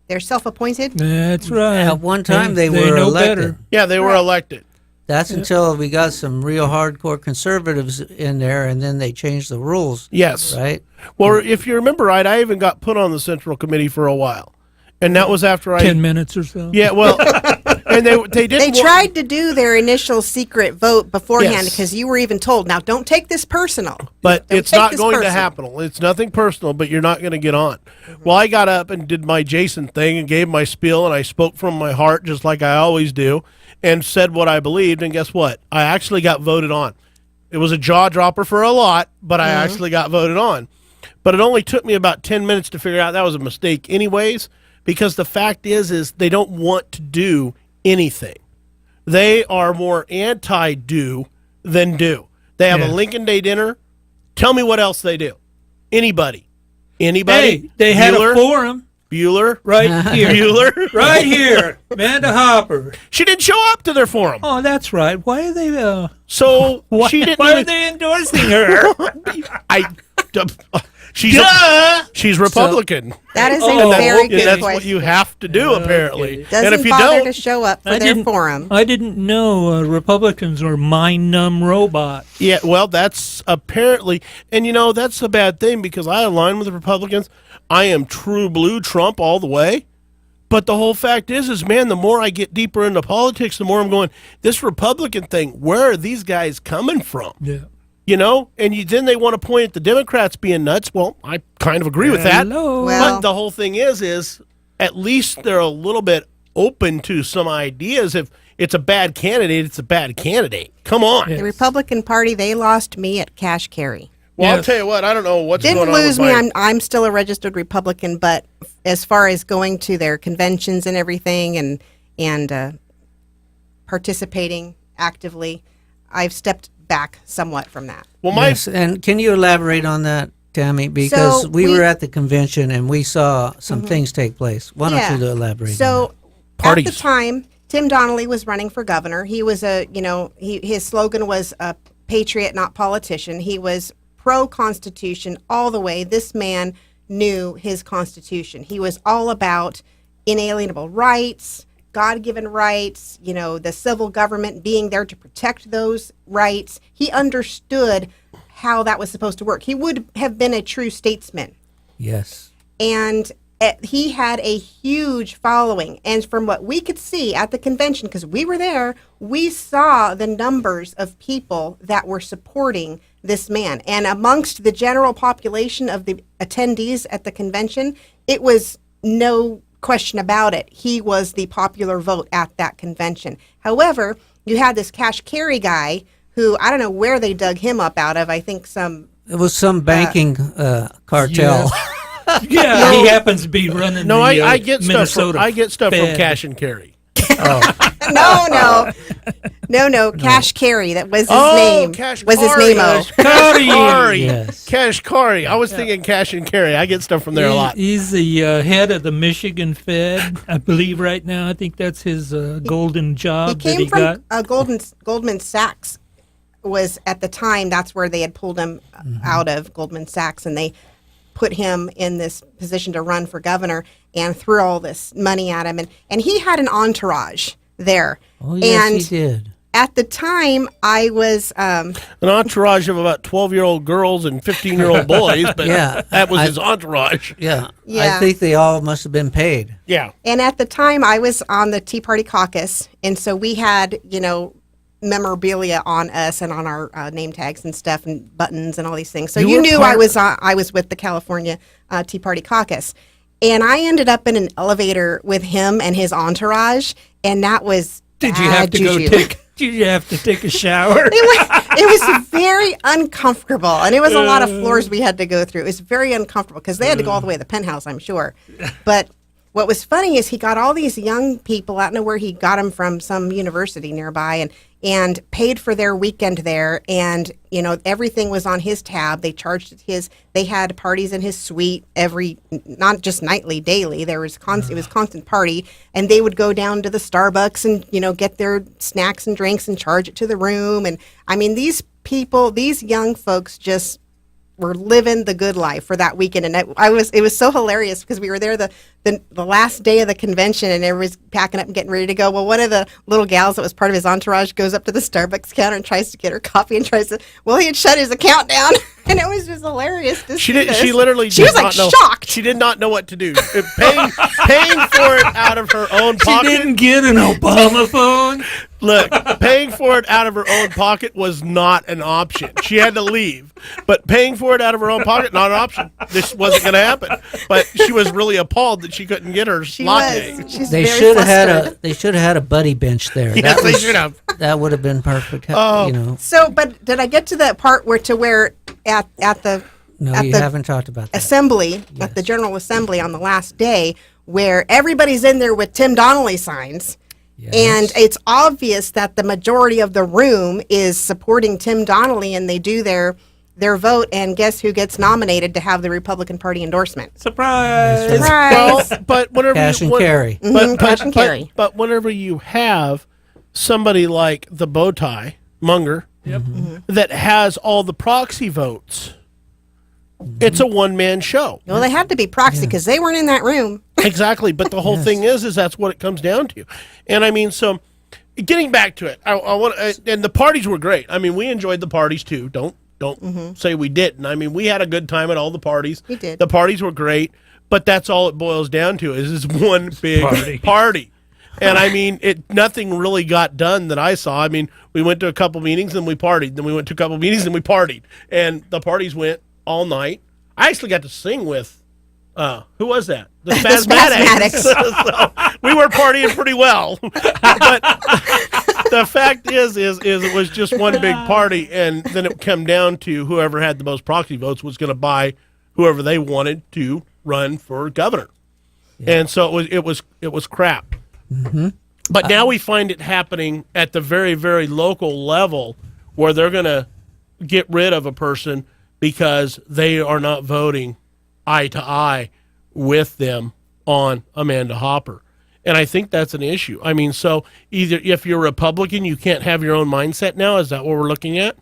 They're self-appointed? That's right. At one time they They were know elected. better. Yeah, they were elected. That's until we got some real hardcore conservatives in there, and then they changed the rules. Yes. Right? Well, if you remember right, I even got put on the Central Committee for a while. And that was after 10 minutes or so. Yeah, well, and they did. They tried to do their initial secret vote beforehand Yes. because you were even told, now don't take this personal. But Don't it's take not this going to personal." happen. It's nothing personal, but you're not going to get on. Well, I got up and did my Jason thing and gave my spiel, and I spoke from my heart just like I always do, and said what I believed, and guess what? I actually got voted on. It was a jaw dropper for a lot, but I actually got voted on. But it only took me about 10 minutes to figure out that was a mistake anyways, because the fact is they don't want to do anything. They are more anti-do than do. They have a Lincoln Day dinner. Tell me what else they do. Anybody? Hey, they had a forum Bueller? right here. Bueller? Right here. Amanda Hopper. She didn't show up to their forum. Oh, that's right. Why are they So she didn't why are even- they endorsing her? She's Republican. That is Oh, a very okay. good That's question. what you have to do, apparently. Doesn't and if you bother don't, to show up for I their didn't- forum. I didn't know Republicans are mind-numb robots. yeah, well, that's apparently, and that's a bad thing because I align with the Republicans. I am true blue Trump all the way. But the whole fact is, man, the more I get deeper into politics, the more I'm going, this Republican thing, where are these guys coming from? Yeah. And then they want to point at the Democrats being nuts. Well, I kind of agree with that. Hello. Well- But the whole thing is at least they're a little bit open to some ideas. If it's a bad candidate, it's a bad candidate. Come on. The Republican Party, they lost me at cash carry. Well, I'll tell you what, I don't know what's Didn't going on lose with me. I'm still a registered Republican, but as far as going to their conventions and everything and participating actively, I've stepped back somewhat from that. Well, yes. And can you elaborate on that, Tammy? Because we were at the convention and we saw some things take place. Why don't you elaborate? So at the time, Tim Donnelly was running for governor. He was his slogan was a patriot, not politician. He was pro-Constitution all the way. This man knew his Constitution. He was all about inalienable rights, God-given rights, the civil government being there to protect those rights. He understood how that was supposed to work. He would have been a true statesman. Yes. And he had a huge following. And from what we could see at the convention, because we were there, we saw the numbers of people that were supporting this man. And amongst the general population of the attendees at the convention, it was no question about it. He was the popular vote at that convention. However, you had this cash carry guy who, I don't know where they dug him up out of. I think it was some banking cartel. Yeah, he happens to be running. No, I get Minnesota. I get stuff from cash and carry. No. Cash carry. That was his name. Cash was his Carry. name-o. Yes. Cash carry. I was thinking cash and carry. I get stuff from there a lot. He's the head of the Michigan Fed, I believe, right now. I think that's his golden job. He came from Goldman Sachs. Was at the time, that's where they had pulled him out of Goldman Sachs, and they put him in this position to run for governor and threw all this money at him. And he had an entourage there. Oh, yes, and he did. At the time, I was... an entourage of about 12-year-old girls and 15-year-old boys, but that was his entourage. Yeah. I think they all must have been paid. Yeah. And at the time, I was on the Tea Party caucus, and so we had, memorabilia on us and on our name tags and stuff and buttons and all these things. So you knew I was with the California Tea Party caucus. And I ended up in an elevator with him and his entourage, and that was Did you have to take a shower? It was very uncomfortable, and it was a lot of floors we had to go through. It was very uncomfortable because they had to go all the way to the penthouse, I'm sure. But what was funny is he got all these young people, I don't know where he got them from, some university nearby, and paid for their weekend there. And, everything was on his tab. They charged they had parties in his suite not just nightly, daily. It was constant party. And they would go down to the Starbucks and, get their snacks and drinks and charge it to the room. And I mean, these young folks just were living the good life for that weekend. And it was so hilarious because we were there the last day of the convention and everybody's packing up and getting ready to go. Well, one of the little gals that was part of his entourage goes up to the Starbucks counter and tries to get her coffee and he had shut his account down. And it was just hilarious to see this. She literally was like shocked. She did not know what to do. Paying for it out of her own pocket. She didn't get an Obama phone. Look, paying for it out of her own pocket was not an option. She had to leave. But paying for it out of her own pocket, not an option. This wasn't going to happen. But she was really appalled that she couldn't get her latte. They should have had a buddy bench there. Yes, they should have. That would have been perfect. So, but did I get to that part where at the you haven't talked about that. assembly, at the General Assembly on the last day, where everybody's in there with Tim Donnelly signs. Yes. And it's obvious that the majority of the room is supporting Tim Donnelly, and they do their vote, and guess who gets nominated to have the Republican Party endorsement? Surprise! Surprise! Well, but whenever cash and carry. Cash and carry. But whenever you have somebody like the bow tie Munger that has all the proxy votes, it's a one-man show. Well, they had to be proxy because they weren't in that room. Exactly, but the whole thing is that's what it comes down to. And I mean, so getting back to it, I want, and the parties were great. I mean, we enjoyed the parties too. Don't say we didn't. I mean, we had a good time at all the parties. We did. The parties were great, but that's all it boils down to is one big party. And I mean, nothing really got done that I saw. I mean, we went to a couple meetings and we partied. Then we went to a couple meetings and we partied. And the parties went all night. I actually got to sing with Who was that? The Spasmatics. So we were partying pretty well. But the fact is it was just one big party, and then it came down to whoever had the most proxy votes was going to buy whoever they wanted to run for governor. Yeah. And so it was crap. Mm-hmm. But now we find it happening at the very, very local level where they're going to get rid of a person because they are not voting eye to eye with them on Amanda Hopper. And I think that's an issue. I mean, so either if you're a Republican, you can't have your own mindset now. Is that what we're looking at?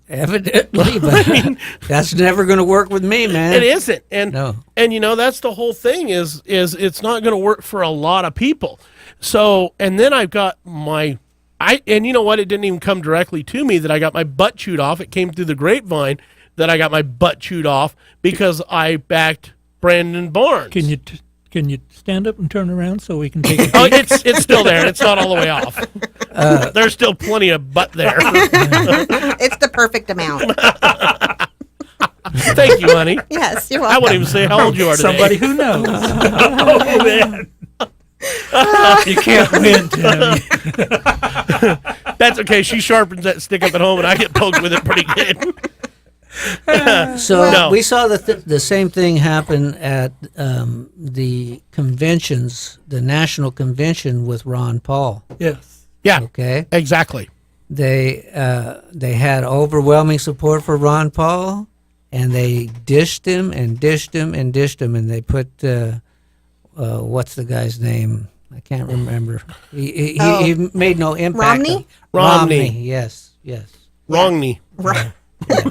Evidently, but that's never going to work with me, man. It isn't. And that's the whole thing is it's not going to work for a lot of people. So, and then I've got and you know what? It didn't even come directly to me that I got my butt chewed off. It came through the grapevine that I got my butt chewed off because I backed Brandon Barnes. Can you stand up and turn around so we can take it? Oh, it's still there. It's not all the way off. There's still plenty of butt there. It's the perfect amount. Thank you, honey. Yes, you're welcome. I won't even say how old you are today. Somebody who knows. Oh, man. You can't win, Tim. That's okay. She sharpens that stick up at home, and I get poked with it pretty good. So we saw the same thing happen at the conventions, the national convention with Ron Paul. Yes. Yeah. Okay. Exactly. They had overwhelming support for Ron Paul, and they dished him and dished him and dished him, and they put what's the guy's name? I can't remember. He made no impact. Romney? Yes. Romney.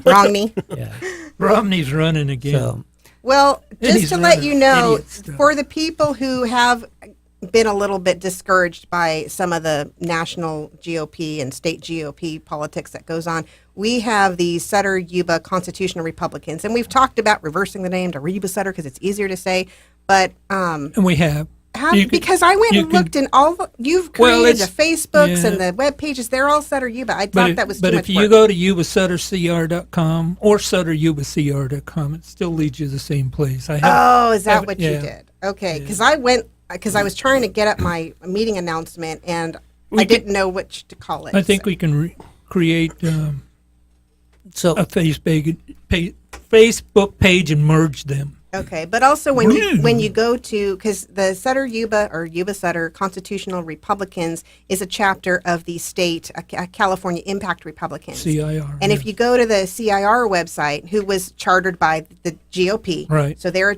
Romney. Yeah. Romney's running again. So, well, just he's to let you know, stuff. for the people who have been a little bit discouraged by some of the national GOP and state GOP politics that goes on, we have the Sutter Yuba Constitutional Republicans, and we've talked about reversing the name to Yuba Sutter because it's easier to say. But and we have. Because I went and looked in you've created the Facebooks and the web pages. They're all Sutter Yuba. I thought that was too much work. But if you go to yubasuttercr.com or sutteryubacr.com, it still leads you to the same place. Is that what you did? Okay, because I was trying to get up my meeting announcement and I didn't know which to call it. I think we can create a Facebook page and merge them. Okay, but also when you go to, because the Sutter Yuba or Yuba Sutter Constitutional Republicans is a chapter of the state California Impact Republicans. CIR. And if you go to the CIR website, who was chartered by the GOP, right? So they're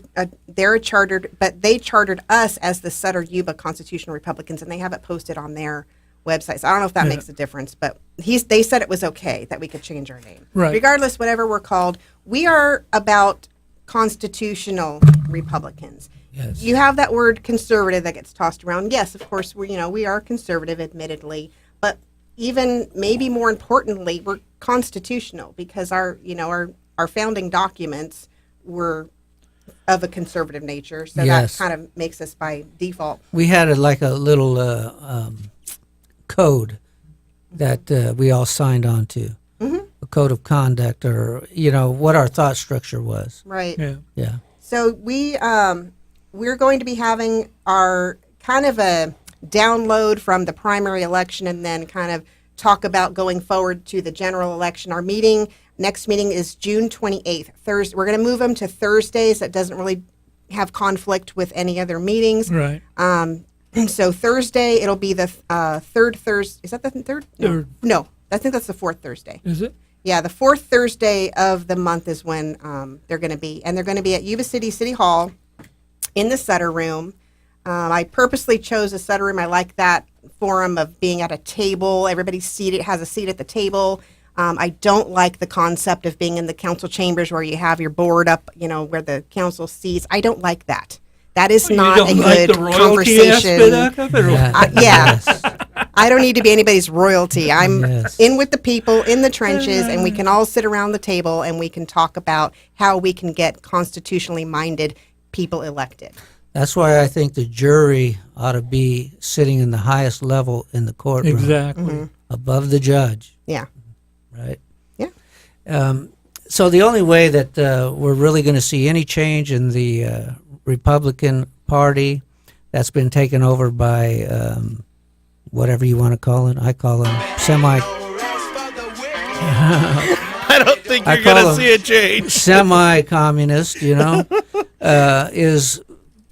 chartered, but they chartered us as the Sutter Yuba Constitutional Republicans, and they have it posted on their website. So I don't know if that makes a difference, but they said it was okay that we could change our name. Right. Regardless, whatever we're called, we are about constitutional Republicans. Yes. You have that word conservative that gets tossed around. Yes, of course, we are conservative, admittedly, but even maybe more importantly, we're constitutional because our founding documents were of a conservative nature. So that kind of makes us by default. We had a little code that we all signed on to. Mm-hmm. A code of conduct, or what our thought structure was. Right. Yeah. So we're going to be having our kind of a download from the primary election, and then kind of talk about going forward to the general election. Our next meeting is June 28th, Thursday. We're going to move them to Thursdays. That doesn't really have conflict with any other meetings. Right. So Thursday, it'll be the third Thursday. Is that the third? Third. No, I think that's the fourth Thursday. Is it? Yeah, the fourth Thursday of the month is when they're going to be. And they're going to be at Yuba City Hall in the Sutter Room. I purposely chose a Sutter Room. I like that forum of being at a table. Everybody's seated, has a seat at the table. I don't like the concept of being in the council chambers where you have your board up, where the council seats. I don't like that. That is not a good conversation. Yes. I don't need to be anybody's royalty. I'm in with the people in the trenches, and we can all sit around the table and we can talk about how we can get constitutionally minded people elected. That's why I think the jury ought to be sitting in the highest level in the courtroom. Exactly. Above the judge. Yeah. Right? Yeah. So the only way that we're really going to see any change in the Republican Party that's been taken over by whatever you want to call it. I call them semi. I don't think you're going to see a change. Semi-communist,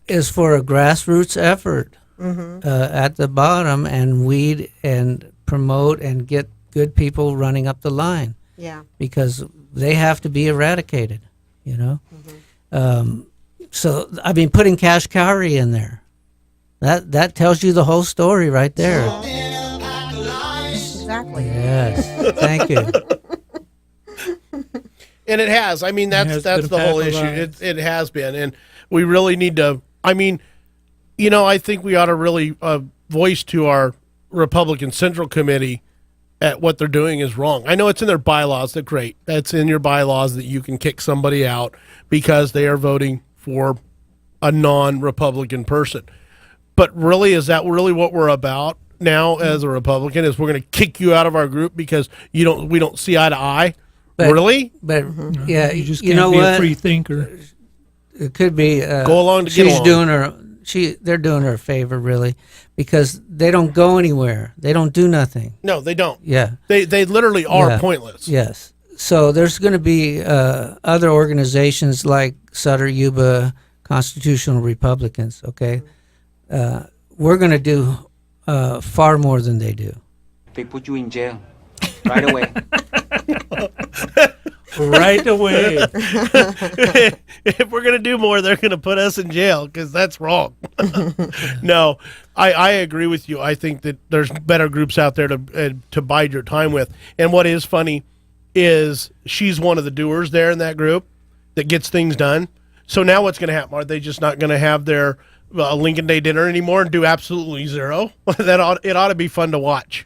is for a grassroots effort at the bottom and weed and promote and get good people running up the line. Yeah. Because they have to be eradicated, So, I mean, putting Cash Cowrie in there, that tells you the whole story right there. Exactly. Yes. Thank you. And it has. I mean, that's the whole issue. It has been. And we really need to, I mean, I think we ought to really voice to our Republican Central Committee at what they're doing is wrong. I know it's in their bylaws. That's great. That's in your bylaws that you can kick somebody out because they are voting for a non-Republican person. But really, is that really what we're about now as a Republican? Is we're going to kick you out of our group because we don't see eye to eye? Really? But yeah, you just you can't know be what? a free thinker. It could be go along to get she's along. doing her. They're doing her a favor, really, because they don't go anywhere. They don't do nothing. No, they don't. Yeah, they literally are Yeah. pointless. Yes. So there's going to be other organizations like Sutter, Yuba, Constitutional Republicans. Okay, we're going to do far more than they do. They put you in jail right away. Right away. If we're going to do more, they're going to put us in jail because that's wrong. No, I agree with you. I think that there's better groups out there to bide your time with. And what is funny is she's one of the doers there in that group that gets things done. So now what's going to happen? Are they just not going to have their Lincoln Day dinner anymore and do absolutely zero? It ought to be fun to watch.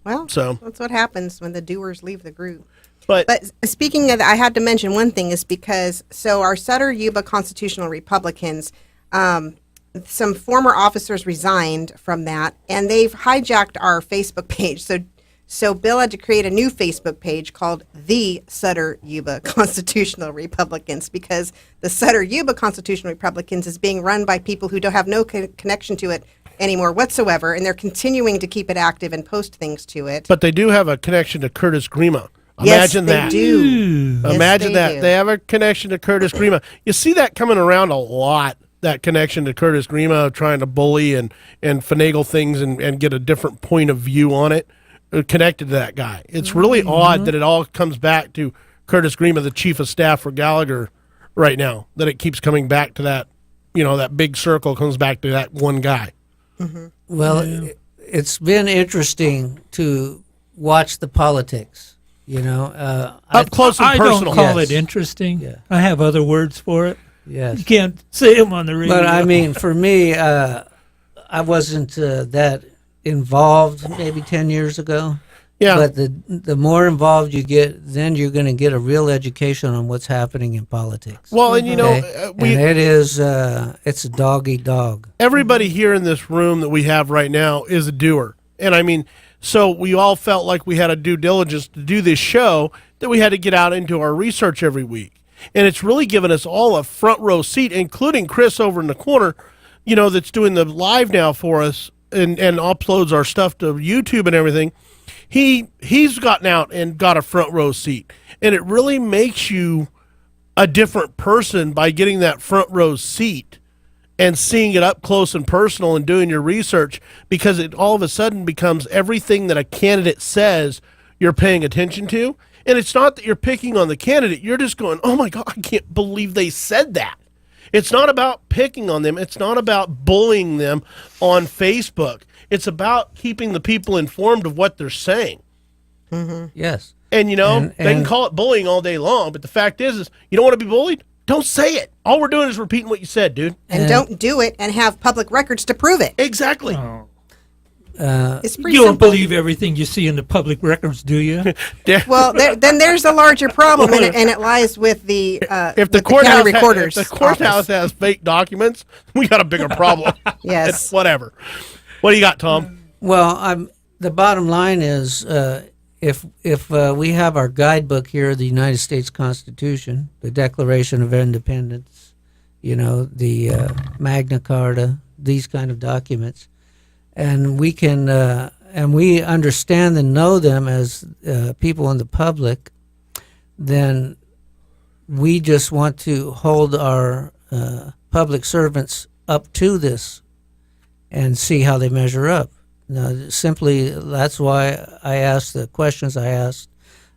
Well, So that's what happens when the doers leave the group. But speaking of, I had to mention one thing is because, so our Sutter Yuba Constitutional Republicans, some former officers resigned from that, and they've hijacked our Facebook page. So Bill had to create a new Facebook page called the Sutter Yuba Constitutional Republicans because the Sutter Yuba Constitutional Republicans is being run by people who don't have no connection to it anymore whatsoever, and they're continuing to keep it active and post things to it. But they do have a connection to Curtis Grima. Yes, Imagine they that. do. Yes, Imagine they that. do. They have a connection to Curtis Grima. You see that coming around a lot, that connection to Curtis Grima, trying to bully and finagle things and get a different point of view on it, connected to that guy. It's really odd that it all comes back to Curtis Grima, the chief of staff for Gallagher right now, that it keeps coming back to that, that big circle comes back to that one guy. Well, it's been interesting to watch the politics. Up close and I personal. don't call Yes. it interesting. Yeah. I have other words for it. Yes. You can't say them on the radio. But I mean, for me, I wasn't that involved maybe 10 years ago. Yeah. But the more involved you get, then you're going to get a real education on what's happening in politics. Well, and and it is it's a dog eat dog. Everybody here in this room that we have right now is a doer. And I mean, so we all felt like we had a due diligence to do this show, that we had to get out into our research every week. And it's really given us all a front row seat, including Chris over in the corner, that's doing the live now for us and uploads our stuff to YouTube and everything. He's gotten out and got a front row seat. And it really makes you a different person by getting that front row seat and seeing it up close and personal and doing your research, because it all of a sudden becomes everything that a candidate says you're paying attention to. And it's not that you're picking on the candidate. You're just going, oh my God, I can't believe they said that. It's not about picking on them. It's not about bullying them on Facebook. It's about keeping the people informed of what they're saying. Yes. And, they can call it bullying all day long, but the fact is you don't want to be bullied? Don't say it. All we're doing is repeating what you said, dude. And don't do it and have public records to prove it. Exactly. It's pretty You don't simple. believe everything you see in the public records, do you? Well, then there's a larger problem, and it lies with the If the with courthouse county recorder's if the courthouse office. has fake documents, we got a bigger problem. Yes. It's whatever. What do you got, Tom? Well, the bottom line is if we have our guidebook here, the United States Constitution, the Declaration of Independence, the Magna Carta, these kind of documents, and we can and we understand and know them as people in the public, then we just want to hold our public servants up to this and see how they measure up. Now, simply, that's why I asked the questions I asked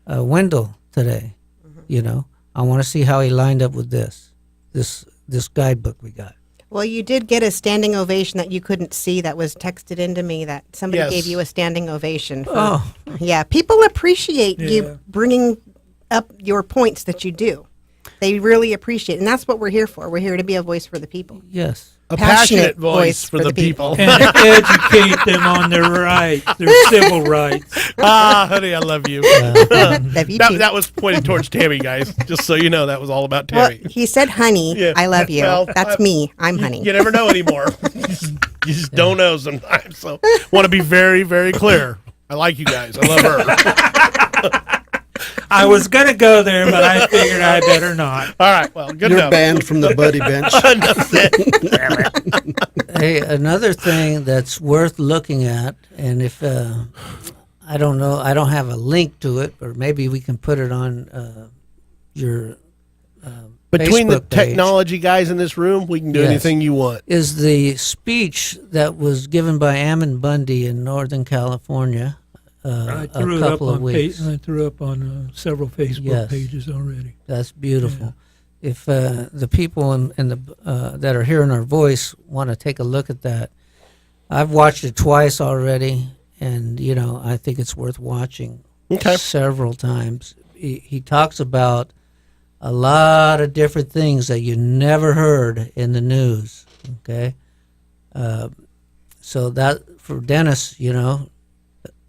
Wendell today. I want to see how he lined up with this guidebook we got. Well, you did get a standing ovation that you couldn't see that was texted into me that somebody Yes. gave you a standing ovation for. Oh. Yeah, people appreciate you bringing up your points that you do. They really appreciate it, and that's what we're here for. We're here to be a voice for the people. Yes. A passionate voice for the people. And educate them on their rights, their civil rights. Honey, I love you. Love you too. that was pointed towards Tammy, guys. Just so you know, that was all about Well, Tammy. he said, honey, Yeah. I love you. Well, That's me. I'm honey. You never know anymore. You just don't know sometimes. So, want to be very, very clear. I like you guys. I love her. I was going to go there, but I figured I better not. All right. Well, good You're enough. banned from the buddy bench. Enough said. Hey, another thing that's worth looking at, and if I don't know, I don't have a link to it, or maybe we can put it on your Between the Facebook page, technology guys in this room, we can do Yes. anything you want. is the speech that was given by Ammon Bundy in Northern California I a threw it up couple of on weeks. I threw up on several Facebook Yes. pages already. That's beautiful. If the people in the that are hearing our voice want to take a look at that, I've watched it twice already, and I think it's worth watching several times. He talks about a lot of different things that you never heard in the news. Okay, so that for Dennis,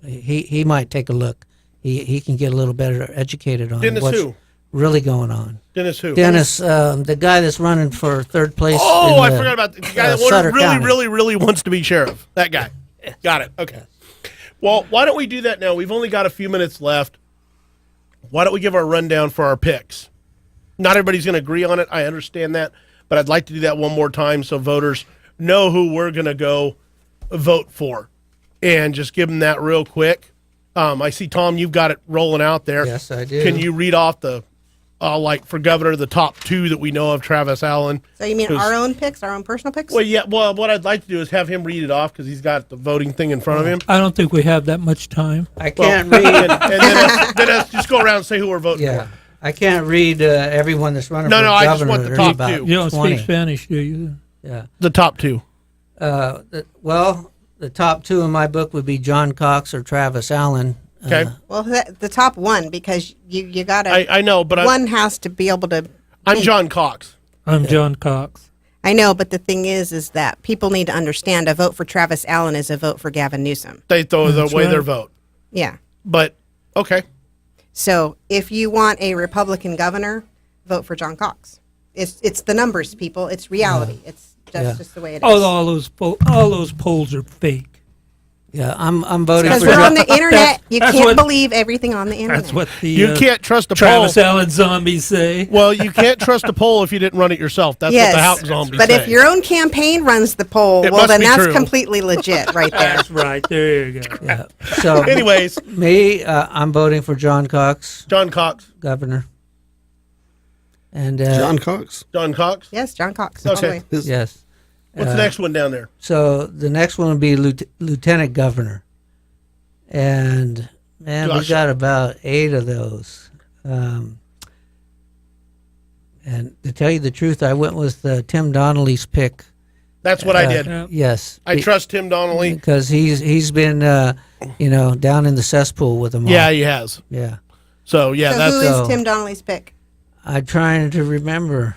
he might take a look. He can get a little better educated on Dennis what's who? really going on. Dennis who? Dennis, the guy that's running for third place. Oh, in I the, forgot about the guy that Sutter really, County. really, really wants to be sheriff. That guy. Got it. Okay. Well, why don't we do that now? We've only got a few minutes left. Why don't we give our rundown for our picks? Not everybody's going to agree on it. I understand that. But I'd like to do that one more time so voters know who we're going to go vote for. And just give them that real quick. I see, Tom, you've got it rolling out there. Yes, I do. Can you read off the, for governor, the top two that we know of, Travis Allen? So you mean who's- our own picks, our own personal picks? Well, yeah. Well, what I'd like to do is have him read it off because he's got the voting thing in front of him. I don't think we have that much time. I can't read. And then us just go around and say who we're voting Yeah, for. I can't read everyone that's running No, for no, I just governor. want the There's top about two. You don't 20. speak Spanish, do you? Yeah. The top two. Well, the top two in my book would be John Cox or Travis Allen. Okay. Well, the top one, because you got to. I know, but one has to be able to. I'm John Cox. I'm John Cox. I know, but the thing is that people need to understand a vote for Travis Allen is a vote for Gavin Newsom. They throw That's away their right. vote. Yeah. But, okay. So if you want a Republican governor, vote for John Cox. It's the numbers, people. It's reality. It's just the way it is. Oh, all those polls are fake. Yeah, I'm voting Because for we're on John. the internet. You that's can't what- believe everything on the internet. That's what the You can't trust a Travis poll. Allen zombies say. Well, you can't trust a poll if you didn't run it yourself. That's what the House zombies but say. if your own campaign runs the poll, It well, must then be that's true. completely legit right there. That's right. There you go. Yeah. So, Anyways. me, I'm voting for John Cox, John Cox. governor. And John Cox. John Cox. Yes, John Cox. Okay. all the way. yes. What's the next one down there? So the next one would be lieutenant governor, and man, we Gosh. got about 8 of those. And to tell you the truth, I went with Tim Donnelly's pick. That's what I did. Yes, I trust Tim Donnelly. because he's been down in the cesspool with them all. Yeah, he has. Yeah. So, yeah, So that's. who is so- Tim Donnelly's pick? I'm trying to remember.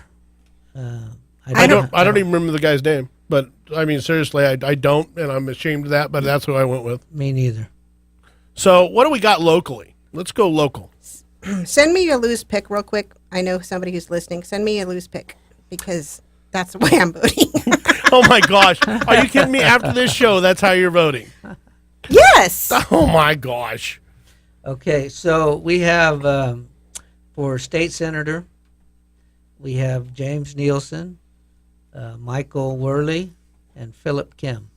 I don't even remember the guy's name. But, I mean, seriously, I don't, and I'm ashamed of that, but that's who I went with. Me neither. So, what do we got locally? Let's go local. Send me your loose pick real quick. I know somebody who's listening. Send me a loose pick because that's the way I'm voting. Oh, my gosh. Are you kidding me? After this show, that's how you're voting. Yes. Oh, my gosh. Okay, so we have for state senator, we have James Nielsen, Michael Worley, and Philip Kim.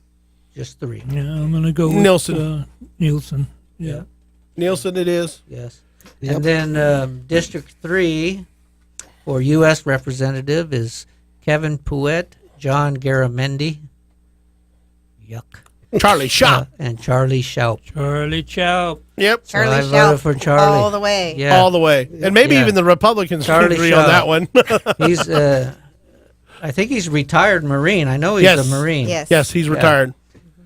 Just 3. Yeah, I'm going to go with Nielsen. Nielsen. Yeah. Nielsen it is. Yes. And then District 3 for U.S. Representative is Kevin Pouet, John Garamendi, yuck, Charlie Shop. and Charlie Schaup. Charlie Chow. Yep. So Charlie I Schaup, voted for Charlie. all the way. Yeah. All the way. And maybe Yeah. even the Republicans can Charlie agree on that Schaup. one. He's, I think he's retired Marine. I know he's Yes. a Marine. Yes. Yes, he's Yeah. retired.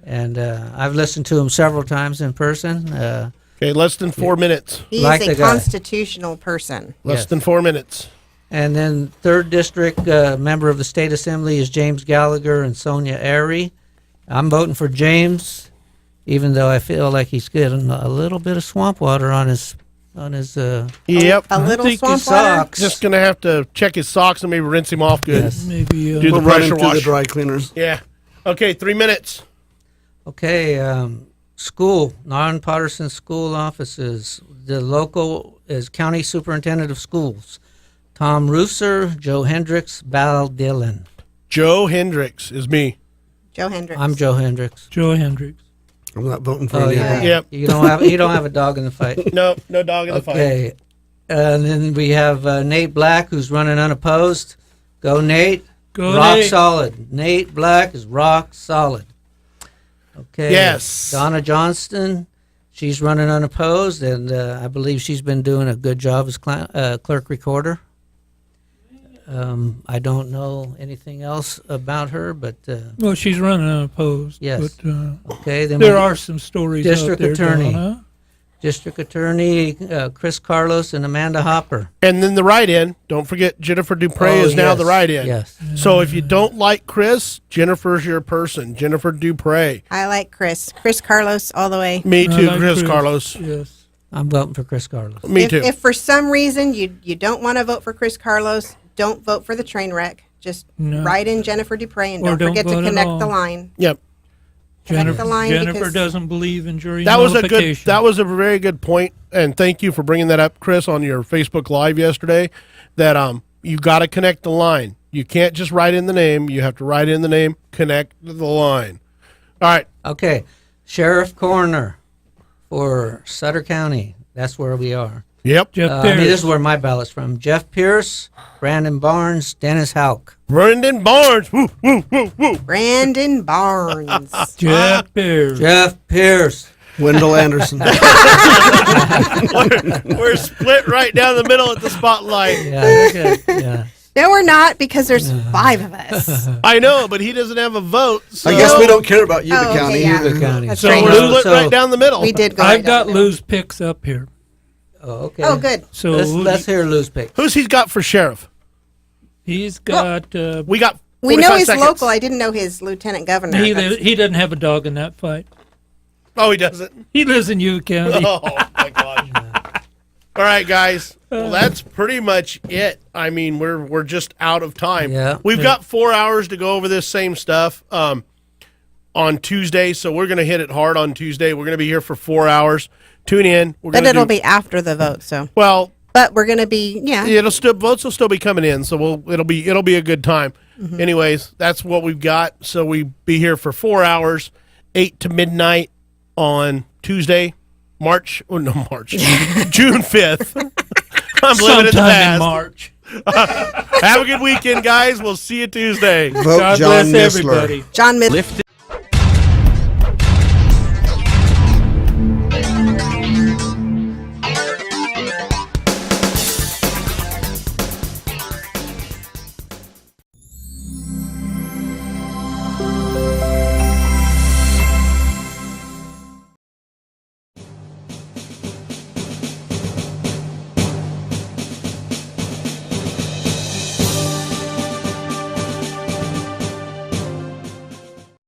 And I've listened to him several times in person. Okay, less than 4 minutes. He's Like a the guy. constitutional person. Less Yes. than 4 minutes. And then 3rd District member of the State Assembly is James Gallagher and Sonia Airy. I'm voting for James, even though I feel like he's getting a little bit of swamp water on his Yep. A little think swamp his water. socks. Just going to have to check his socks and maybe rinse him off good. Yes. Maybe Do the We'll run him pressure through the wash. dry cleaners. Yeah. Okay, 3 minutes. Okay, school, nonpartisan school offices. The local is County Superintendent of Schools, Tom Rooser, Joe Hendricks, Val Dillon. Joe Hendricks is me. Joe Hendricks. I'm Joe Hendricks. Joe Hendricks. I'm not voting for Oh any of yeah, them. Yep. You don't have a dog in the fight. No dog in the fight. Okay, and then we have Nate Black, who's running unopposed. Go Nate. Go rock Nate. solid. Nate Black is rock solid. Okay. Yes. Donna Johnston, she's running unopposed, and I believe she's been doing a good job as clerk recorder. I don't know anything else about her, but Well, she's running unopposed. Yes. But, okay. Then there we- are some stories District out there, Attorney. Donna. District Attorney Chris Carlos and Amanda Hopper. And then the write-in. Don't forget Jennifer Dupre Oh, is now yes, the write-in. yes. So if you don't like Chris, Jennifer's your person. Jennifer Dupre. I like Chris. Chris Carlos all the way. Me I too, like Chris Carlos. Yes. I'm voting for Chris Carlos. Me if, too. If for some reason you don't want to vote for Chris Carlos, don't vote for the train wreck. Just No. write in Jennifer Dupre and Or don't don't forget to vote at connect all. the line. Yep. Connect the line Jennifer because doesn't believe in jury That was a good. nullification. That was a very good point, and thank you for bringing that up, Chris, on your Facebook Live yesterday. That you got to connect the line. You can't just write in the name. You have to write in the name, connect the line. All right. Okay. Sheriff Coroner for Sutter County. That's where we are. Yep. Jeff I Pierce. mean, this is where my ballot's from. Jeff Pierce, Brandon Barnes, Dennis Houck. Brendan Barnes. Woo, woo, woo, woo. Brandon Barnes. Jeff Pierce. Jeff Pierce. Wendell Anderson. We're split right down the middle at the spotlight. Yeah, okay. Yeah. No, we're not because there's 5 of us. I know, but he doesn't have a vote. So I guess we don't care about Yuba Oh, okay, County yeah. either. Yuba County. That's So right. we're split So- right down the middle. We did go. I've right got down Lou's picks up here. Oh, okay. Oh, good. So Let's hear Lou's pick. Who's he got for sheriff? he's got. We got. We know 45 he's seconds. local. I didn't know his lieutenant governor. he doesn't have a dog in that fight. Oh, he doesn't. He lives in Yuba County. Oh my gosh! All right, guys. Well, that's pretty much it. I mean, we're just out of time. Yeah. We've got 4 hours to go over this same stuff on Tuesday, so we're gonna hit it hard on Tuesday. We're gonna be here for 4 hours. Tune in. We're But gonna it'll do- be after the vote. So, well. but we're gonna be It'll still votes will still be coming in, so it'll be a good time. Anyways, that's what we've got. So we be here for 4 hours, 8 to midnight on Tuesday, June 5th. I'm living in the Sometime in past. March. Have a good weekend, guys. We'll see you Tuesday. Vote God John bless Missler. everybody. John Mid. Lift